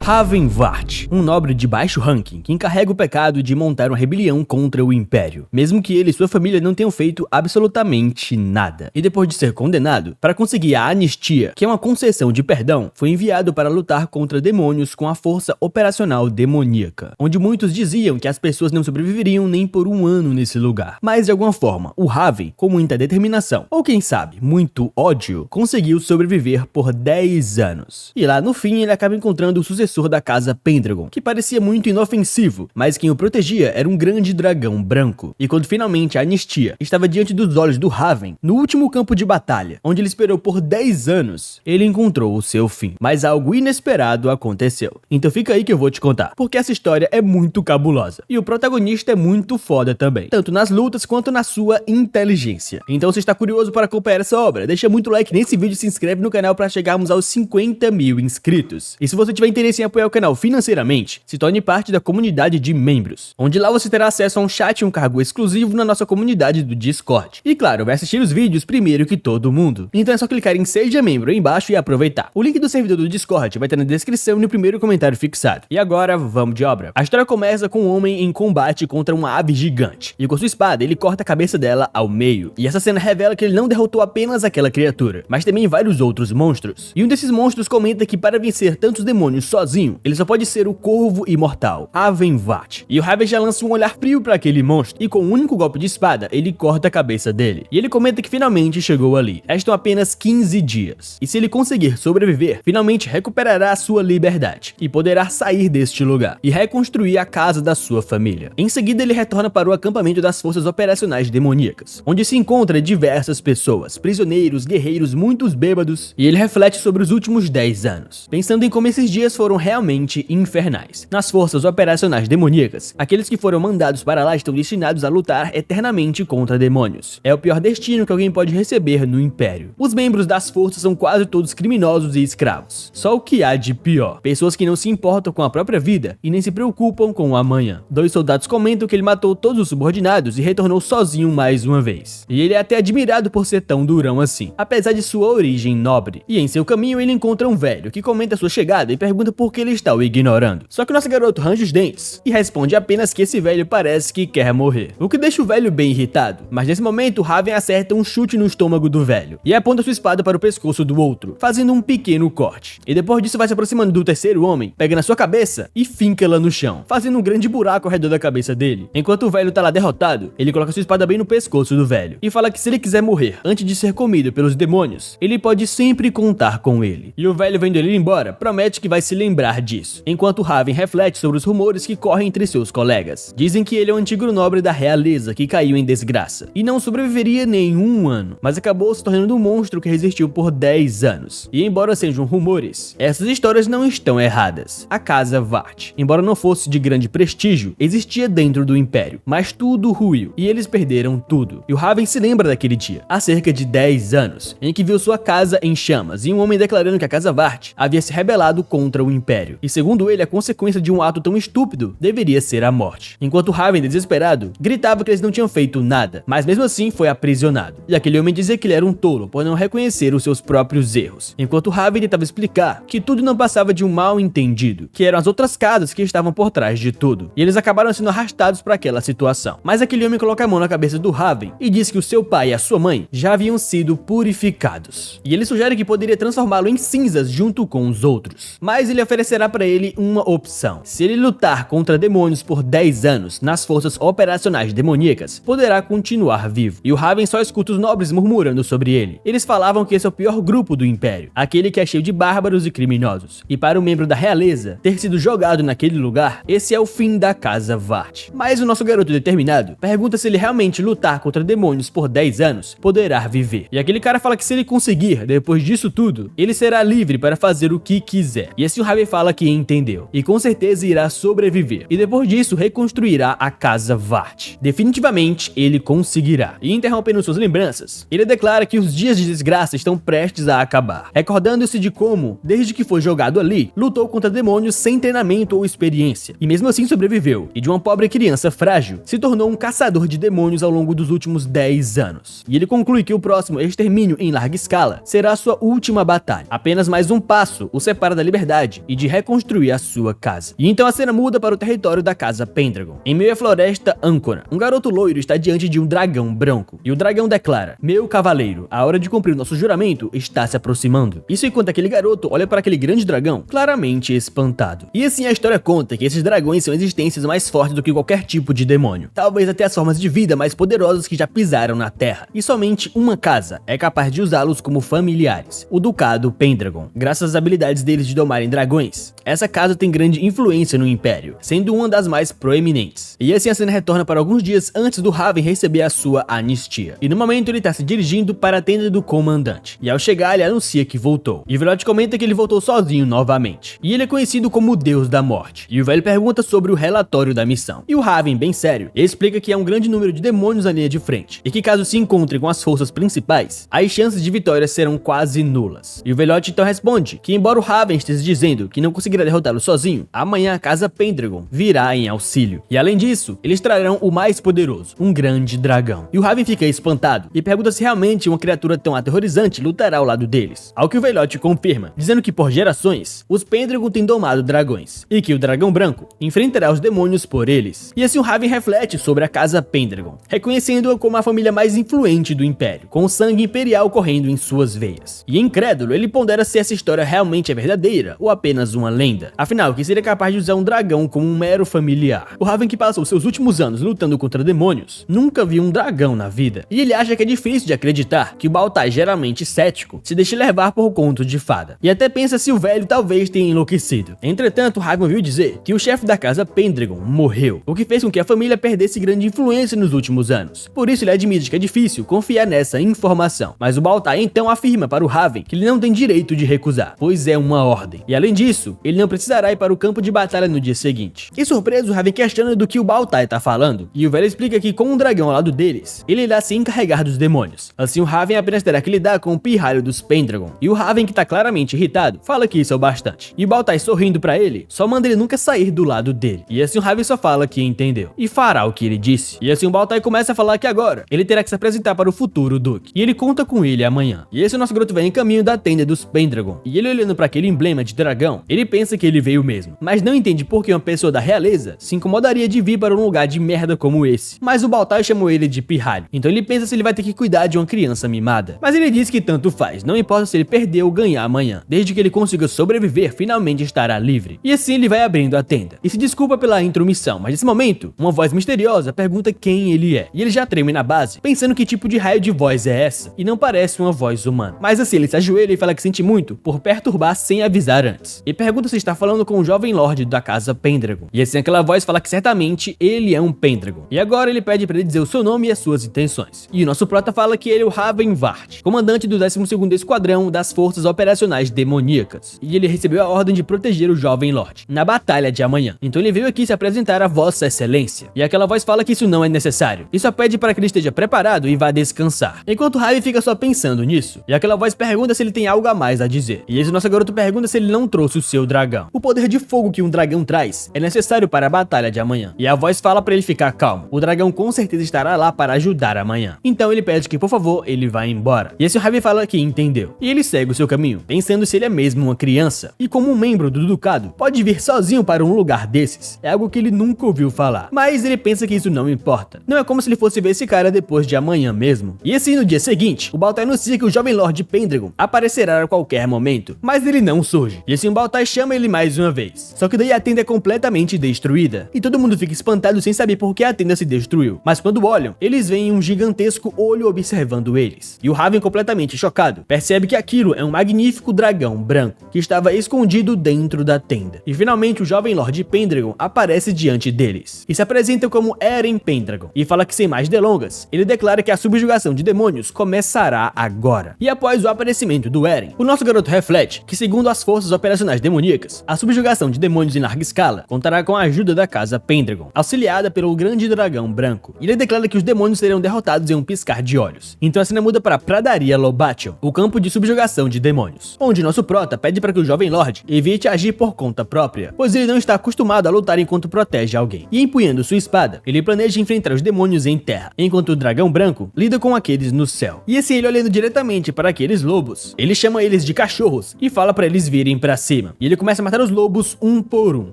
Raven Vart, um nobre de baixo ranking que encarrega o pecado de montar uma rebelião contra o Império, mesmo que ele e sua família não tenham feito absolutamente nada. E depois de ser condenado, para conseguir a anistia, que é uma concessão de perdão, foi enviado para lutar contra demônios com a força operacional demoníaca, onde muitos diziam que as pessoas não sobreviveriam nem por um ano nesse lugar. Mas de alguma forma, o Raven, com muita determinação, ou quem sabe, muito ódio, conseguiu sobreviver por 10 anos. E lá no fim ele acaba encontrando o sucessor da casa Pendragon, que parecia muito inofensivo, mas quem o protegia era um grande dragão branco. E quando finalmente a anistia estava diante dos olhos do Raven, no último campo de batalha, onde ele esperou por 10 anos, ele encontrou o seu fim. Mas algo inesperado aconteceu. Então fica aí que eu vou te contar, porque essa história é muito cabulosa. E o protagonista é muito foda também, tanto nas lutas quanto na sua inteligência. Então se está curioso para acompanhar essa obra, deixa muito like nesse vídeo e se inscreve no canal para chegarmos aos 50 mil inscritos. E se você tiver interesse em apoiar o canal financeiramente, se torne parte da comunidade de membros, onde lá você terá acesso a um chat e um cargo exclusivo na nossa comunidade do Discord. E claro, vai assistir os vídeos primeiro que todo mundo. Então é só clicar em Seja Membro aí embaixo e aproveitar. O link do servidor do Discord vai estar na descrição e no primeiro comentário fixado. E agora, vamos de obra. A história começa com um homem em combate contra uma ave gigante, e com sua espada ele corta a cabeça dela ao meio. E essa cena revela que ele não derrotou apenas aquela criatura, mas também vários outros monstros. E um desses monstros comenta que para vencer tantos demônios sozinho, ele só pode ser o corvo imortal, Raven Vart. E o Raven já lança um olhar frio para aquele monstro, e com um único golpe de espada, ele corta a cabeça dele. E ele comenta que finalmente chegou ali. Restam apenas 15 dias. E se ele conseguir sobreviver, finalmente recuperará a sua liberdade, e poderá sair deste lugar, e reconstruir a casa da sua família. Em seguida ele retorna para o acampamento das forças operacionais demoníacas, onde se encontra diversas pessoas, prisioneiros, guerreiros, muitos bêbados, e ele reflete sobre os últimos 10 anos, pensando em como esses dias foram realmente infernais. Nas forças operacionais demoníacas, aqueles que foram mandados para lá estão destinados a lutar eternamente contra demônios. É o pior destino que alguém pode receber no Império. Os membros das forças são quase todos criminosos e escravos. Só o que há de pior: pessoas que não se importam com a própria vida e nem se preocupam com o amanhã. Dois soldados comentam que ele matou todos os subordinados e retornou sozinho mais uma vez. E ele é até admirado por ser tão durão assim, apesar de sua origem nobre. E em seu caminho ele encontra um velho que comenta sua chegada e pergunta por que ele está o ignorando. Só que o nosso garoto range os dentes e responde apenas que esse velho parece que quer morrer, o que deixa o velho bem irritado. Mas nesse momento Raven acerta um chute no estômago do velho e aponta sua espada para o pescoço do outro, fazendo um pequeno corte. E depois disso vai se aproximando do terceiro homem, pega na sua cabeça e finca ela no chão, fazendo um grande buraco ao redor da cabeça dele. Enquanto o velho tá lá derrotado, ele coloca sua espada bem no pescoço do velho e fala que se ele quiser morrer antes de ser comido pelos demônios, ele pode sempre contar com ele. E o velho, vendo ele ir embora, promete que vai se lembrar disso, enquanto Raven reflete sobre os rumores que correm entre seus colegas. Dizem que ele é um antigo nobre da realeza que caiu em desgraça e não sobreviveria nenhum ano, mas acabou se tornando um monstro que resistiu por 10 anos. E embora sejam rumores, essas histórias não estão erradas. A casa Vart, embora não fosse de grande prestígio, existia dentro do Império, mas tudo ruiu e eles perderam tudo. E o Raven se lembra daquele dia, há cerca de 10 anos, em que viu sua casa em chamas e um homem declarando que a casa Vart havia se rebelado contra o Império. E segundo ele, a consequência de um ato tão estúpido deveria ser a morte. Enquanto Raven, desesperado, gritava que eles não tinham feito nada, mas mesmo assim foi aprisionado. E aquele homem dizia que ele era um tolo por não reconhecer os seus próprios erros, enquanto Raven tentava explicar que tudo não passava de um mal entendido, que eram as outras casas que estavam por trás de tudo, e eles acabaram sendo arrastados para aquela situação. Mas aquele homem coloca a mão na cabeça do Raven e diz que o seu pai e a sua mãe já haviam sido purificados, e ele sugere que poderia transformá-lo em cinzas junto com os outros, mas ele oferecerá para ele uma opção: se ele lutar contra demônios por 10 anos nas forças operacionais demoníacas, poderá continuar vivo. E o Raven só escuta os nobres murmurando sobre ele. Eles falavam que esse é o pior grupo do Império, aquele que é cheio de bárbaros e criminosos, e para um membro da realeza ter sido jogado naquele lugar, esse é o fim da casa Vart. Mas o nosso garoto determinado pergunta se ele realmente lutar contra demônios por 10 anos poderá viver. E aquele cara fala que se ele conseguir, depois disso tudo, ele será livre para fazer o que quiser. E assim o Raven fala que entendeu, e com certeza irá sobreviver, e depois disso reconstruirá a casa Vart. Definitivamente ele conseguirá. E interrompendo suas lembranças, ele declara que os dias de desgraça estão prestes a acabar, recordando-se de como, desde que foi jogado ali, lutou contra demônios sem treinamento ou experiência, e mesmo assim sobreviveu, e de uma pobre criança frágil, se tornou um caçador de demônios ao longo dos últimos 10 anos. E ele conclui que o próximo extermínio em larga escala será sua última batalha. Apenas mais um passo o separa da liberdade e e de reconstruir a sua casa. E então a cena muda para o território da casa Pendragon. Em meio à floresta Ancora, um garoto loiro está diante de um dragão branco. E o dragão declara: "Meu cavaleiro, a hora de cumprir o nosso juramento está se aproximando." Isso enquanto aquele garoto olha para aquele grande dragão, claramente espantado. E assim a história conta que esses dragões são existências mais fortes do que qualquer tipo de demônio. Talvez até as formas de vida mais poderosas que já pisaram na Terra. E somente uma casa é capaz de usá-los como familiares: o Ducado Pendragon. Graças às habilidades deles de domarem dragões, essa casa tem grande influência no Império, sendo uma das mais proeminentes. E assim a cena retorna para alguns dias antes do Raven receber a sua anistia. E no momento ele está se dirigindo para a tenda do comandante. E ao chegar ele anuncia que voltou. E o Velote comenta que ele voltou sozinho novamente. E ele é conhecido como o Deus da Morte. E o velho pergunta sobre o relatório da missão. E o Raven, bem sério, explica que há um grande número de demônios na linha de frente. E que caso se encontrem com as forças principais, as chances de vitória serão quase nulas. E o Velote então responde que embora o Raven esteja dizendo que não conseguirá derrotá-lo sozinho, amanhã a casa Pendragon virá em auxílio. E além disso, eles trarão o mais poderoso, um grande dragão. E o Raven fica espantado e pergunta se realmente uma criatura tão aterrorizante lutará ao lado deles. Ao que o Velote confirma, dizendo que por gerações, os Pendragon têm domado dragões, e que o dragão branco enfrentará os demônios por eles. E assim o Raven reflete sobre a casa Pendragon, reconhecendo-a como a família mais influente do Império, com o sangue imperial correndo em suas veias. E incrédulo, ele pondera se essa história realmente é verdadeira ou apenas uma lenda. Afinal, que seria capaz de usar um dragão como um mero familiar? O Raven, que passou seus últimos anos lutando contra demônios, nunca viu um dragão na vida. E ele acha que é difícil de acreditar que o Baltar, geralmente cético, se deixe levar por conto de fada. E até pensa se o velho talvez tenha enlouquecido. Entretanto, o Raven viu dizer que o chefe da casa Pendragon morreu, o que fez com que a família perdesse grande influência nos últimos anos. Por isso ele admite que é difícil confiar nessa informação. Mas o Baltar então afirma para o Raven que ele não tem direito de recusar, pois é uma ordem. E além disso, ele não precisará ir para o campo de batalha no dia seguinte. E surpreso, o Raven questiona do que o Baltar está falando, e o velho explica que com um dragão ao lado deles, ele irá se encarregar dos demônios. Assim o Raven apenas terá que lidar com o pirralho dos Pendragon. E o Raven, que está claramente irritado, fala que isso é o bastante. E o Baltar, sorrindo para ele, só manda ele nunca sair do lado dele. E assim o Raven só fala que entendeu e fará o que ele disse. E assim o Baltar começa a falar que agora ele terá que se apresentar para o futuro Duque, e ele conta com ele amanhã. E esse nosso garoto vem em caminho da tenda dos Pendragon, e ele olhando para aquele emblema de dragão, ele pensa que ele veio mesmo, mas não entende por que uma pessoa da realeza se incomodaria de vir para um lugar de merda como esse. Mas o Baltar chamou ele de pirralho, então ele pensa se ele vai ter que cuidar de uma criança mimada. Mas ele diz que tanto faz, não importa se ele perder ou ganhar amanhã, desde que ele consiga sobreviver, finalmente estará livre. E assim ele vai abrindo a tenda, e se desculpa pela intromissão, mas nesse momento, uma voz misteriosa pergunta quem ele é, e ele já treme na base, pensando que tipo de raio de voz é essa, e não parece uma voz humana. Mas assim, ele se ajoelha e fala que sente muito por perturbar sem avisar antes, e pergunta se está falando com o jovem lorde da casa Pendragon. E assim aquela voz fala que certamente ele é um Pendragon, e agora ele pede para ele dizer o seu nome e as suas intenções. E o nosso prota fala que ele é o Raven Vart, comandante do 12º Esquadrão das Forças Operacionais Demoníacas, e ele recebeu a ordem de proteger o jovem lorde na batalha de amanhã. Então ele veio aqui se apresentar a Vossa Excelência. E aquela voz fala que isso não é necessário, e só pede para que ele esteja preparado e vá descansar. Enquanto Raven fica só pensando nisso, e aquela voz pergunta se ele tem algo a mais a dizer. E esse nosso garoto pergunta se ele não trouxe o seu dragão. O poder de fogo que um dragão traz é necessário para a batalha de amanhã. E a voz fala para ele ficar calmo. O dragão com certeza estará lá para ajudar amanhã. Então ele pede que, por favor, ele vá embora. E esse Raven fala que entendeu. E ele segue o seu caminho, pensando se ele é mesmo uma criança. E como um membro do Ducado, pode vir sozinho para um lugar desses. É algo que ele nunca ouviu falar. Mas ele pensa que isso não importa. Não é como se ele fosse ver esse cara depois de amanhã mesmo. E assim, no dia seguinte, o Baltar anuncia que o jovem Lorde Pendragon aparecerá a qualquer momento. Mas ele não surge. E assim o Baltar chama ele mais uma vez. Só que daí a tenda é completamente destruída. E todo mundo fica espantado sem saber por que a tenda se destruiu. Mas quando olham, eles veem um gigantesco olho observando eles. E o Raven, completamente chocado, percebe que aquilo é um magnífico dragão branco que estava escondido dentro da tenda. E finalmente o jovem Lorde Pendragon aparece diante deles e se apresenta como Eren Pendragon e fala que, sem mais delongas, ele declara que a subjugação de demônios começará agora. E após o aparecimento do Eren, o nosso garoto reflete que, segundo as forças operacionais demoníacas, a subjugação de demônios em larga escala contará com a ajuda da casa Pendragon, auxiliada pelo grande dragão branco. E ele declara que os demônios serão derrotados em um piscar de olhos. Então a cena muda para Pradaria Lobation, o campo de subjugação de demônios, onde nosso prota pede para que o jovem Lorde evite agir por conta própria, pois ele não está acostumado a lutar enquanto protege alguém. E empunhando sua espada, ele planeja enfrentar os demônios em terra, enquanto o dragão branco lida com aqueles no céu. E assim, ele olhando diretamente para aqueles lobos, ele chama eles de cachorros e fala para eles virem para cima. cima, e ele começa a matar os lobos um por um.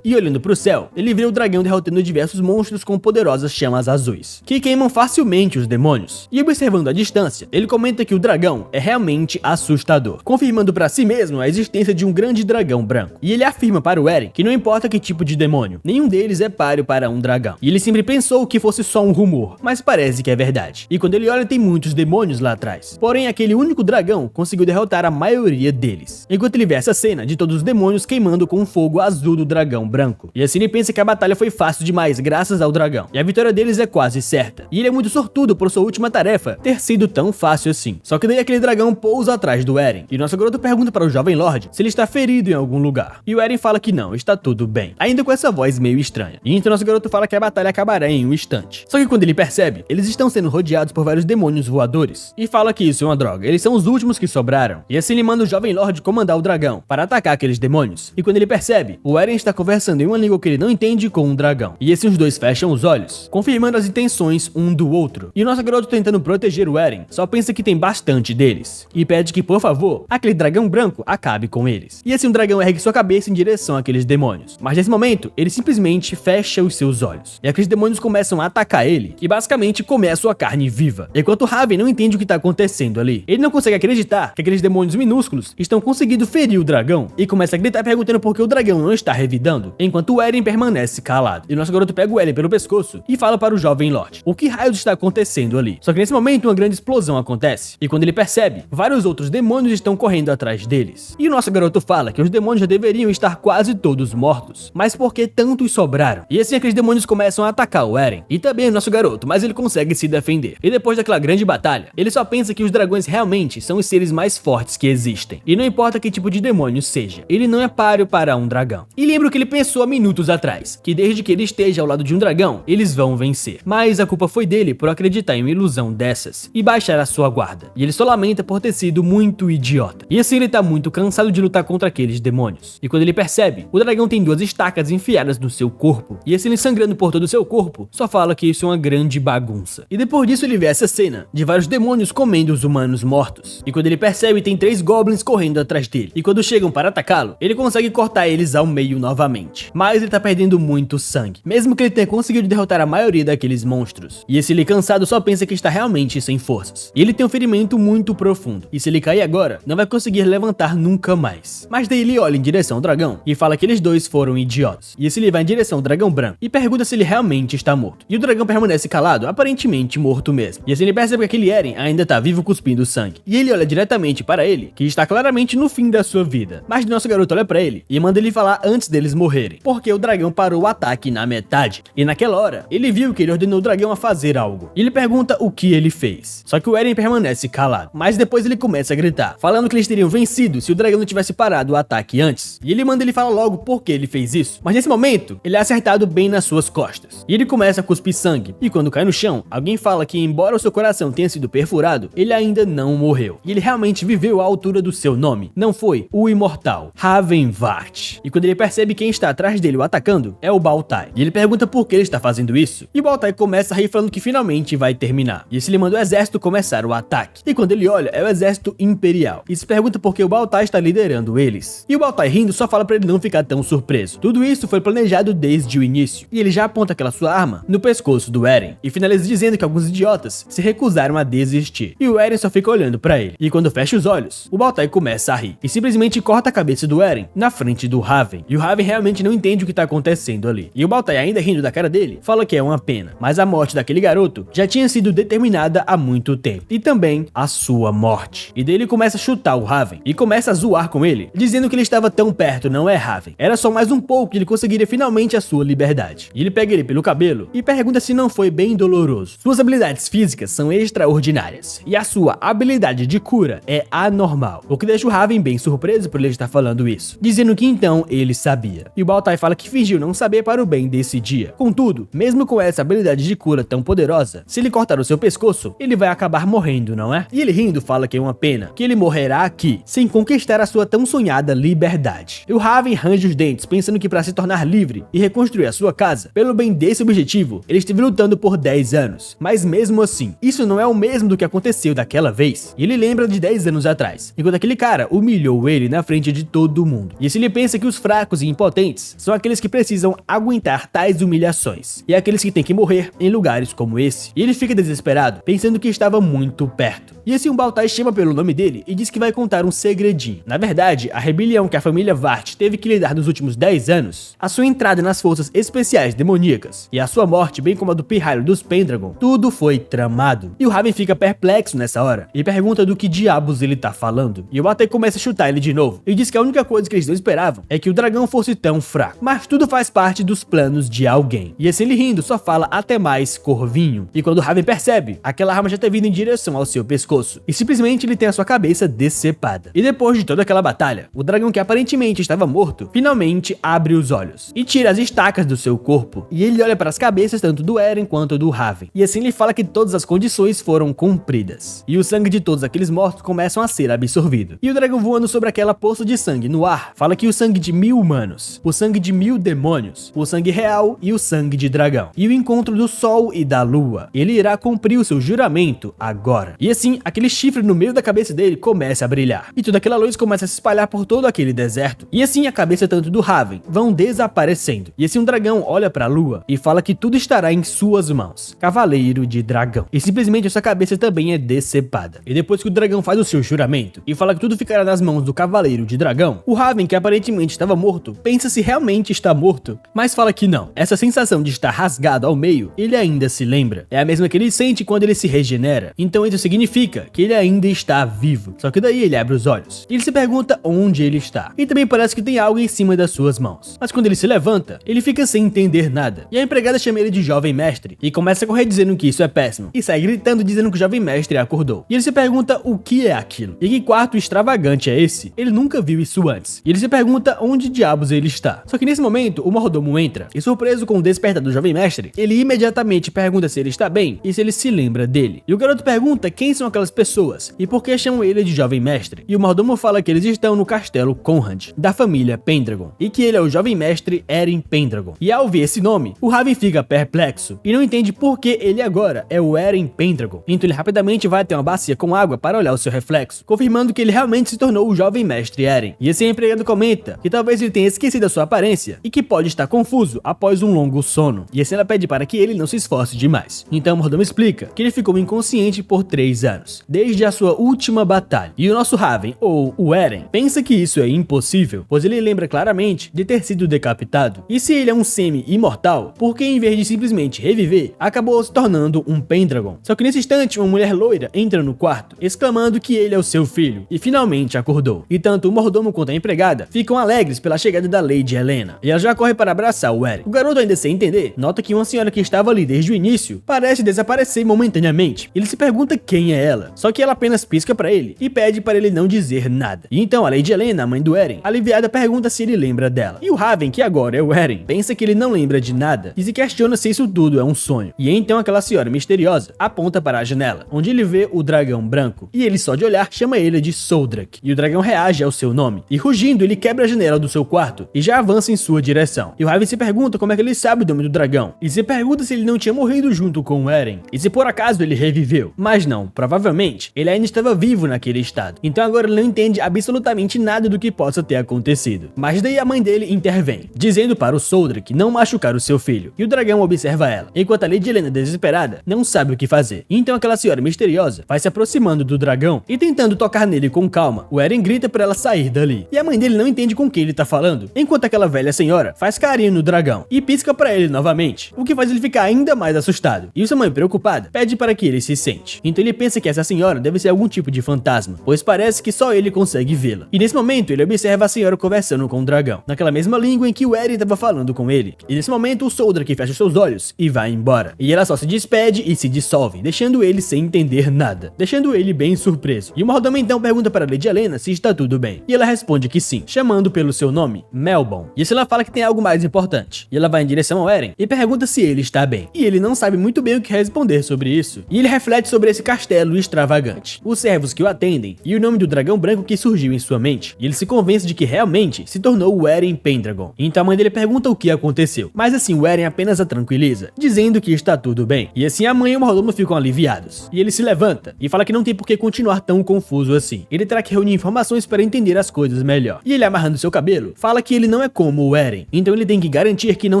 E olhando pro céu, ele vê o dragão derrotando diversos monstros com poderosas chamas azuis, que queimam facilmente os demônios. E observando a distância, ele comenta que o dragão é realmente assustador, confirmando pra si mesmo a existência de um grande dragão branco. E ele afirma para o Eren que não importa que tipo de demônio, nenhum deles é páreo para um dragão. E ele sempre pensou que fosse só um rumor, mas parece que é verdade. E quando ele olha, tem muitos demônios lá atrás. Porém, aquele único dragão conseguiu derrotar a maioria deles. Enquanto ele vê essa cena de todos os demônios queimando com o fogo azul do dragão branco. E assim ele pensa que a batalha foi fácil demais graças ao dragão. E a vitória deles é quase certa. E ele é muito sortudo por sua última tarefa ter sido tão fácil assim. Só que daí aquele dragão pousa atrás do Eren. E nosso garoto pergunta para o Jovem Lorde se ele está ferido em algum lugar. E o Eren fala que não, está tudo bem. Ainda com essa voz meio estranha. E então nosso garoto fala que a batalha acabará em um instante. Só que quando ele percebe, eles estão sendo rodeados por vários demônios voadores. E fala que isso é uma droga, eles são os últimos que sobraram. E assim ele manda o Jovem Lorde comandar o dragão para atacar aqueles demônios. E quando ele percebe, o Eren está conversando em uma língua que ele não entende com um dragão. E assim os dois fecham os olhos, confirmando as intenções um do outro. E o nosso garoto, tentando proteger o Eren, só pensa que tem bastante deles. E pede que, por favor, aquele dragão branco acabe com eles. E assim o dragão ergue sua cabeça em direção àqueles demônios. Mas nesse momento, ele simplesmente fecha os seus olhos. E aqueles demônios começam a atacar ele, e basicamente comer a sua carne viva. Enquanto Raven não entende o que está acontecendo ali. Ele não consegue acreditar que aqueles demônios minúsculos estão conseguindo ferir o dragão, e começa a gritar perguntando por que o dragão não está revidando, enquanto o Eren permanece calado. E nosso garoto pega o Eren pelo pescoço e fala para o Jovem Lorde o que raios está acontecendo ali. Só que nesse momento uma grande explosão acontece, e quando ele percebe, vários outros demônios estão correndo atrás deles. E o nosso garoto fala que os demônios já deveriam estar quase todos mortos, mas por que tantos sobraram? E assim aqueles demônios começam a atacar o Eren, e também o nosso garoto, mas ele consegue se defender. E depois daquela grande batalha, ele só pensa que os dragões realmente são os seres mais fortes que existem. E não importa que tipo de demônio seja, ele não é páreo para um dragão. E lembra o que ele pensou há minutos atrás, que desde que ele esteja ao lado de um dragão, eles vão vencer. Mas a culpa foi dele por acreditar em uma ilusão dessas e baixar a sua guarda. E ele só lamenta por ter sido muito idiota. E assim ele tá muito cansado de lutar contra aqueles demônios. E quando ele percebe, o dragão tem duas estacas enfiadas no seu corpo. E assim ele sangrando por todo o seu corpo, só fala que isso é uma grande bagunça. E depois disso ele vê essa cena de vários demônios comendo os humanos mortos. E quando ele percebe, tem 3 goblins correndo atrás dele. E quando chegam para atacá-lo, ele consegue cortar eles ao meio novamente. Mas ele tá perdendo muito sangue, mesmo que ele tenha conseguido derrotar a maioria daqueles monstros. E esse ele cansado só pensa que está realmente sem forças. E ele tem um ferimento muito profundo. E se ele cair agora, não vai conseguir levantar nunca mais. Mas daí ele olha em direção ao dragão e fala que eles dois foram idiotas. E esse ele vai em direção ao dragão branco e pergunta se ele realmente está morto. E o dragão permanece calado, aparentemente morto mesmo. E assim ele percebe que aquele Eren ainda tá vivo cuspindo sangue. E ele olha diretamente para ele, que está claramente no fim da sua vida. Mas o nosso garoto olha para ele e manda ele falar antes deles morrerem, porque o dragão parou o ataque na metade. E naquela hora, ele viu que ele ordenou o dragão a fazer algo. E ele pergunta o que ele fez. Só que o Eren permanece calado. Mas depois ele começa a gritar, falando que eles teriam vencido se o dragão não tivesse parado o ataque antes. E ele manda ele falar logo por que ele fez isso. Mas nesse momento, ele é acertado bem nas suas costas. E ele começa a cuspir sangue. E quando cai no chão, alguém fala que embora o seu coração tenha sido perfurado, ele ainda não morreu. E ele realmente viveu à altura do seu nome. Não foi o imortal Ravenvart. E quando ele percebe quem está atrás dele o atacando, é o Baltai. E ele pergunta por que ele está fazendo isso. E o Baltai começa a rir falando que finalmente vai terminar. E esse ele manda o exército começar o ataque. E quando ele olha, é o exército imperial. E se pergunta por que o Baltai está liderando eles. E o Baltai rindo só fala para ele não ficar tão surpreso. Tudo isso foi planejado desde o início. E ele já aponta aquela sua arma no pescoço do Eren. E finaliza dizendo que alguns idiotas se recusaram a desistir. E o Eren só fica olhando para ele. E quando fecha os olhos, o Baltai começa a rir. E simplesmente corta a cabeça do Eren na frente do Raven. E o Raven realmente não entende o que tá acontecendo ali. E o Baltai, ainda rindo da cara dele, fala que é uma pena. Mas a morte daquele garoto já tinha sido determinada há muito tempo. E também a sua morte. E daí ele começa a chutar o Raven. E começa a zoar com ele, dizendo que ele estava tão perto, não é, Raven? Era só mais um pouco e ele conseguiria finalmente a sua liberdade. E ele pega ele pelo cabelo e pergunta se não foi bem doloroso. Suas habilidades físicas são extraordinárias. E a sua habilidade de cura é anormal. O que deixa o Raven bem surpreso por ele estar falando isso. Dizendo que então ele sabia. E o Baltai fala que fingiu não saber para o bem desse dia. Contudo, mesmo com essa habilidade de cura tão poderosa, se ele cortar o seu pescoço, ele vai acabar morrendo, não é? E ele rindo fala que é uma pena, que ele morrerá aqui, sem conquistar a sua tão sonhada liberdade. E o Raven range os dentes, pensando que para se tornar livre e reconstruir a sua casa, pelo bem desse objetivo, ele esteve lutando por 10 anos. Mas mesmo assim, isso não é o mesmo do que aconteceu daquela vez. E ele lembra de 10 anos atrás, enquanto aquele cara humilhou ele na frente de todo do mundo. E se ele pensa que os fracos e impotentes são aqueles que precisam aguentar tais humilhações, e aqueles que têm que morrer em lugares como esse. E ele fica desesperado, pensando que estava muito perto. E assim um Baltai chama pelo nome dele e diz que vai contar um segredinho. Na verdade, a rebelião que a família Vart teve que lidar nos últimos 10 anos, a sua entrada nas forças especiais demoníacas e a sua morte, bem como a do pirralho dos Pendragon, tudo foi tramado. E o Raven fica perplexo nessa hora e pergunta do que diabos ele tá falando. E o Baltai começa a chutar ele de novo e diz que a única coisa que eles não esperavam é que o dragão fosse tão fraco. Mas tudo faz parte dos planos de alguém. E assim ele rindo só fala até mais, Corvinho. E quando o Raven percebe, aquela arma já tá vindo em direção ao seu pescoço e simplesmente ele tem a sua cabeça decepada. E depois de toda aquela batalha, o dragão que aparentemente estava morto, finalmente abre os olhos e tira as estacas do seu corpo. E ele olha para as cabeças tanto do Eren quanto do Raven. E assim ele fala que todas as condições foram cumpridas. E o sangue de todos aqueles mortos começam a ser absorvido. E o dragão voando sobre aquela poça de sangue no ar, fala que o sangue de 1000 humanos, o sangue de 1000 demônios, o sangue real e o sangue de dragão. E o encontro do sol e da lua. Ele irá cumprir o seu juramento agora. E assim, aquele chifre no meio da cabeça dele começa a brilhar. E toda aquela luz começa a se espalhar por todo aquele deserto. E assim a cabeça tanto do Raven vão desaparecendo. E assim um dragão olha para a lua e fala que tudo estará em suas mãos. Cavaleiro de dragão. E simplesmente essa cabeça também é decepada. E depois que o dragão faz o seu juramento e fala que tudo ficará nas mãos do cavaleiro de dragão, o Raven, que aparentemente estava morto, pensa se realmente está morto, mas fala que não. Essa sensação de estar rasgado ao meio, ele ainda se lembra. É a mesma que ele sente quando ele se regenera. Então isso significa que ele ainda está vivo. Só que daí ele abre os olhos e ele se pergunta onde ele está. E também parece que tem algo em cima das suas mãos. Mas quando ele se levanta, ele fica sem entender nada. E a empregada chama ele de jovem mestre e começa a correr dizendo que isso é péssimo. E sai gritando dizendo que o jovem mestre acordou. E ele se pergunta o que é aquilo. E que quarto extravagante é esse? Ele nunca viu isso antes. E ele se pergunta onde diabos ele está. Só que nesse momento, o mordomo entra e, surpreso com o despertar do jovem mestre, ele imediatamente pergunta se ele está bem e se ele se lembra dele. E o garoto pergunta quem são aquelas pessoas e por que chamam ele de jovem mestre. E o mordomo fala que eles estão no castelo Conrad, da família Pendragon, e que ele é o jovem mestre Eren Pendragon. E ao ver esse nome, o Raven fica perplexo e não entende por que ele agora é o Eren Pendragon. Então ele rapidamente vai até uma bacia com água para olhar o seu reflexo, confirmando que ele realmente se tornou o jovem mestre Eren. E esse empregado comenta que talvez ele tenha esquecido a sua aparência e que pode estar confuso após um longo sono. E assim ela pede para que ele não se esforce demais. Então o mordomo explica que ele ficou inconsciente por 3 anos, desde a sua última batalha. E o nosso Raven, ou o Eren, pensa que isso é impossível, pois ele lembra claramente de ter sido decapitado. E se ele é um semi-imortal, por que em vez de simplesmente reviver, acabou se tornando um Pendragon? Só que nesse instante, uma mulher loira entra no quarto, exclamando que ele é o seu filho, e finalmente acordou. E tanto o mordomo quanto a empregada ficam alegres pela chegada da Lady Helena, e ela já corre para abraçar o Eren. O garoto, ainda sem entender, nota que uma senhora que estava ali desde o início parece desaparecer momentaneamente. Ele se pergunta quem é ela, só que ela apenas pisca para ele e pede para ele não dizer nada. E então a Lady Helena, a mãe do Eren, aliviada, pergunta se ele lembra dela. E o Raven, que agora é o Eren, pensa que ele não lembra de nada e se questiona se isso tudo é um sonho. E então aquela senhora misteriosa aponta para a janela, onde ele vê o dragão branco, e ele só de olhar chama ele de Soldrak. E o dragão reage ao seu nome, e rugindo ele quebra a janela do seu quarto e já avança em sua direção. E o Raven se pergunta como é que ele sabe o nome do dragão, e se pergunta se ele não tinha morrido junto com o Eren, e se por acaso ele reviveu. Mas não, provavelmente ele ainda estava vivo naquele estado. Então agora ele não entende absolutamente nada do que possa ter acontecido. Mas daí a mãe dele intervém, dizendo para o Soldrak não machucar o seu filho, e o dragão observa ela, enquanto a Lady Helena, desesperada, não sabe o que fazer. Então aquela senhora misteriosa vai se aproximando do dragão e tentando tocar nele com calma. O Eren grita para ela sair dali, e a mãe dele não entende com quem ele tá falando, enquanto aquela velha senhora faz carinho no dragão e pisca para ele novamente, o que faz ele ficar ainda mais assustado. E sua mãe, preocupada, pede para que ele se sente. Então ele pensa que essa senhora deve ser algum tipo de fantasma, pois parece que só ele consegue vê-la. E nesse momento ele observa a senhora conversando com o dragão, naquela mesma língua em que o Eren estava falando com ele. E nesse momento o Soldrak fecha seus olhos e vai embora. E ela só se despede e se dissolve, deixando ele sem entender nada, deixando ele bem surpreso. E o mordomo então pergunta para Lady Helena se está tudo bem. E ela responde que sim, chamando pelo seu nome, Melbon. E assim ela fala que tem algo mais importante. E ela vai em direção ao Eren e pergunta se ele está bem. E ele não sabe muito bem o que responder sobre isso. E ele reflete sobre esse castelo extravagante, os servos que o atendem e o nome do dragão branco que surgiu em sua mente. E ele se convence de que realmente se tornou o Eren Pendragon. Então a mãe dele pergunta o que aconteceu, mas assim o Eren apenas a tranquiliza, dizendo que está tudo bem. E assim a mãe e o mordomo ficam aliviados. E ele se levanta e fala que não tem por que continuar tão confuso assim. Ele terá que reunir informações para entender as coisas melhor. E ele, amarrando seu cabelo, fala que ele não é como o Eren, então ele tem que garantir que não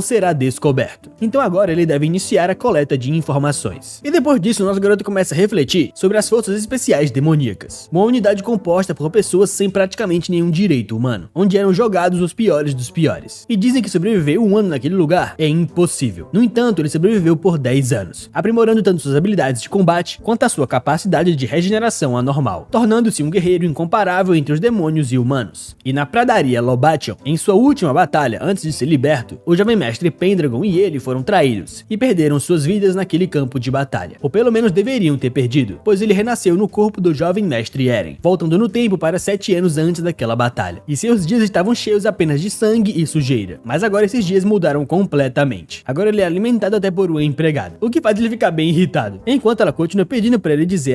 será descoberto. Então agora ele deve iniciar a coleta de informações. E depois disso, nosso garoto começa a refletir sobre as forças especiais demoníacas, uma unidade composta por pessoas sem praticamente nenhum direito humano, onde eram jogados os piores dos piores. E dizem que sobreviver um ano naquele lugar é impossível. No entanto, ele sobreviveu por 10 anos, aprimorando tanto suas habilidades de combate quanto a sua capacidade de regeneração anormal, tornando-se um guerreiro incomparável entre os demônios e humanos. E na pradaria Lobation, em sua última batalha antes de ser liberto, o jovem mestre Pendragon e ele foram traídos e perderam suas vidas naquele campo de batalha, ou pelo menos deveriam ter perdido, pois ele renasceu no corpo do jovem mestre Eren, voltando no tempo para 7 anos antes daquela batalha, e seus dias estavam cheios apenas de sangue e sujeira. Mas agora esses dias mudaram completamente. Agora ele é alimentado até por uma empregada, o que faz ele ficar bem irritado, enquanto ela continua pedindo para ele dizer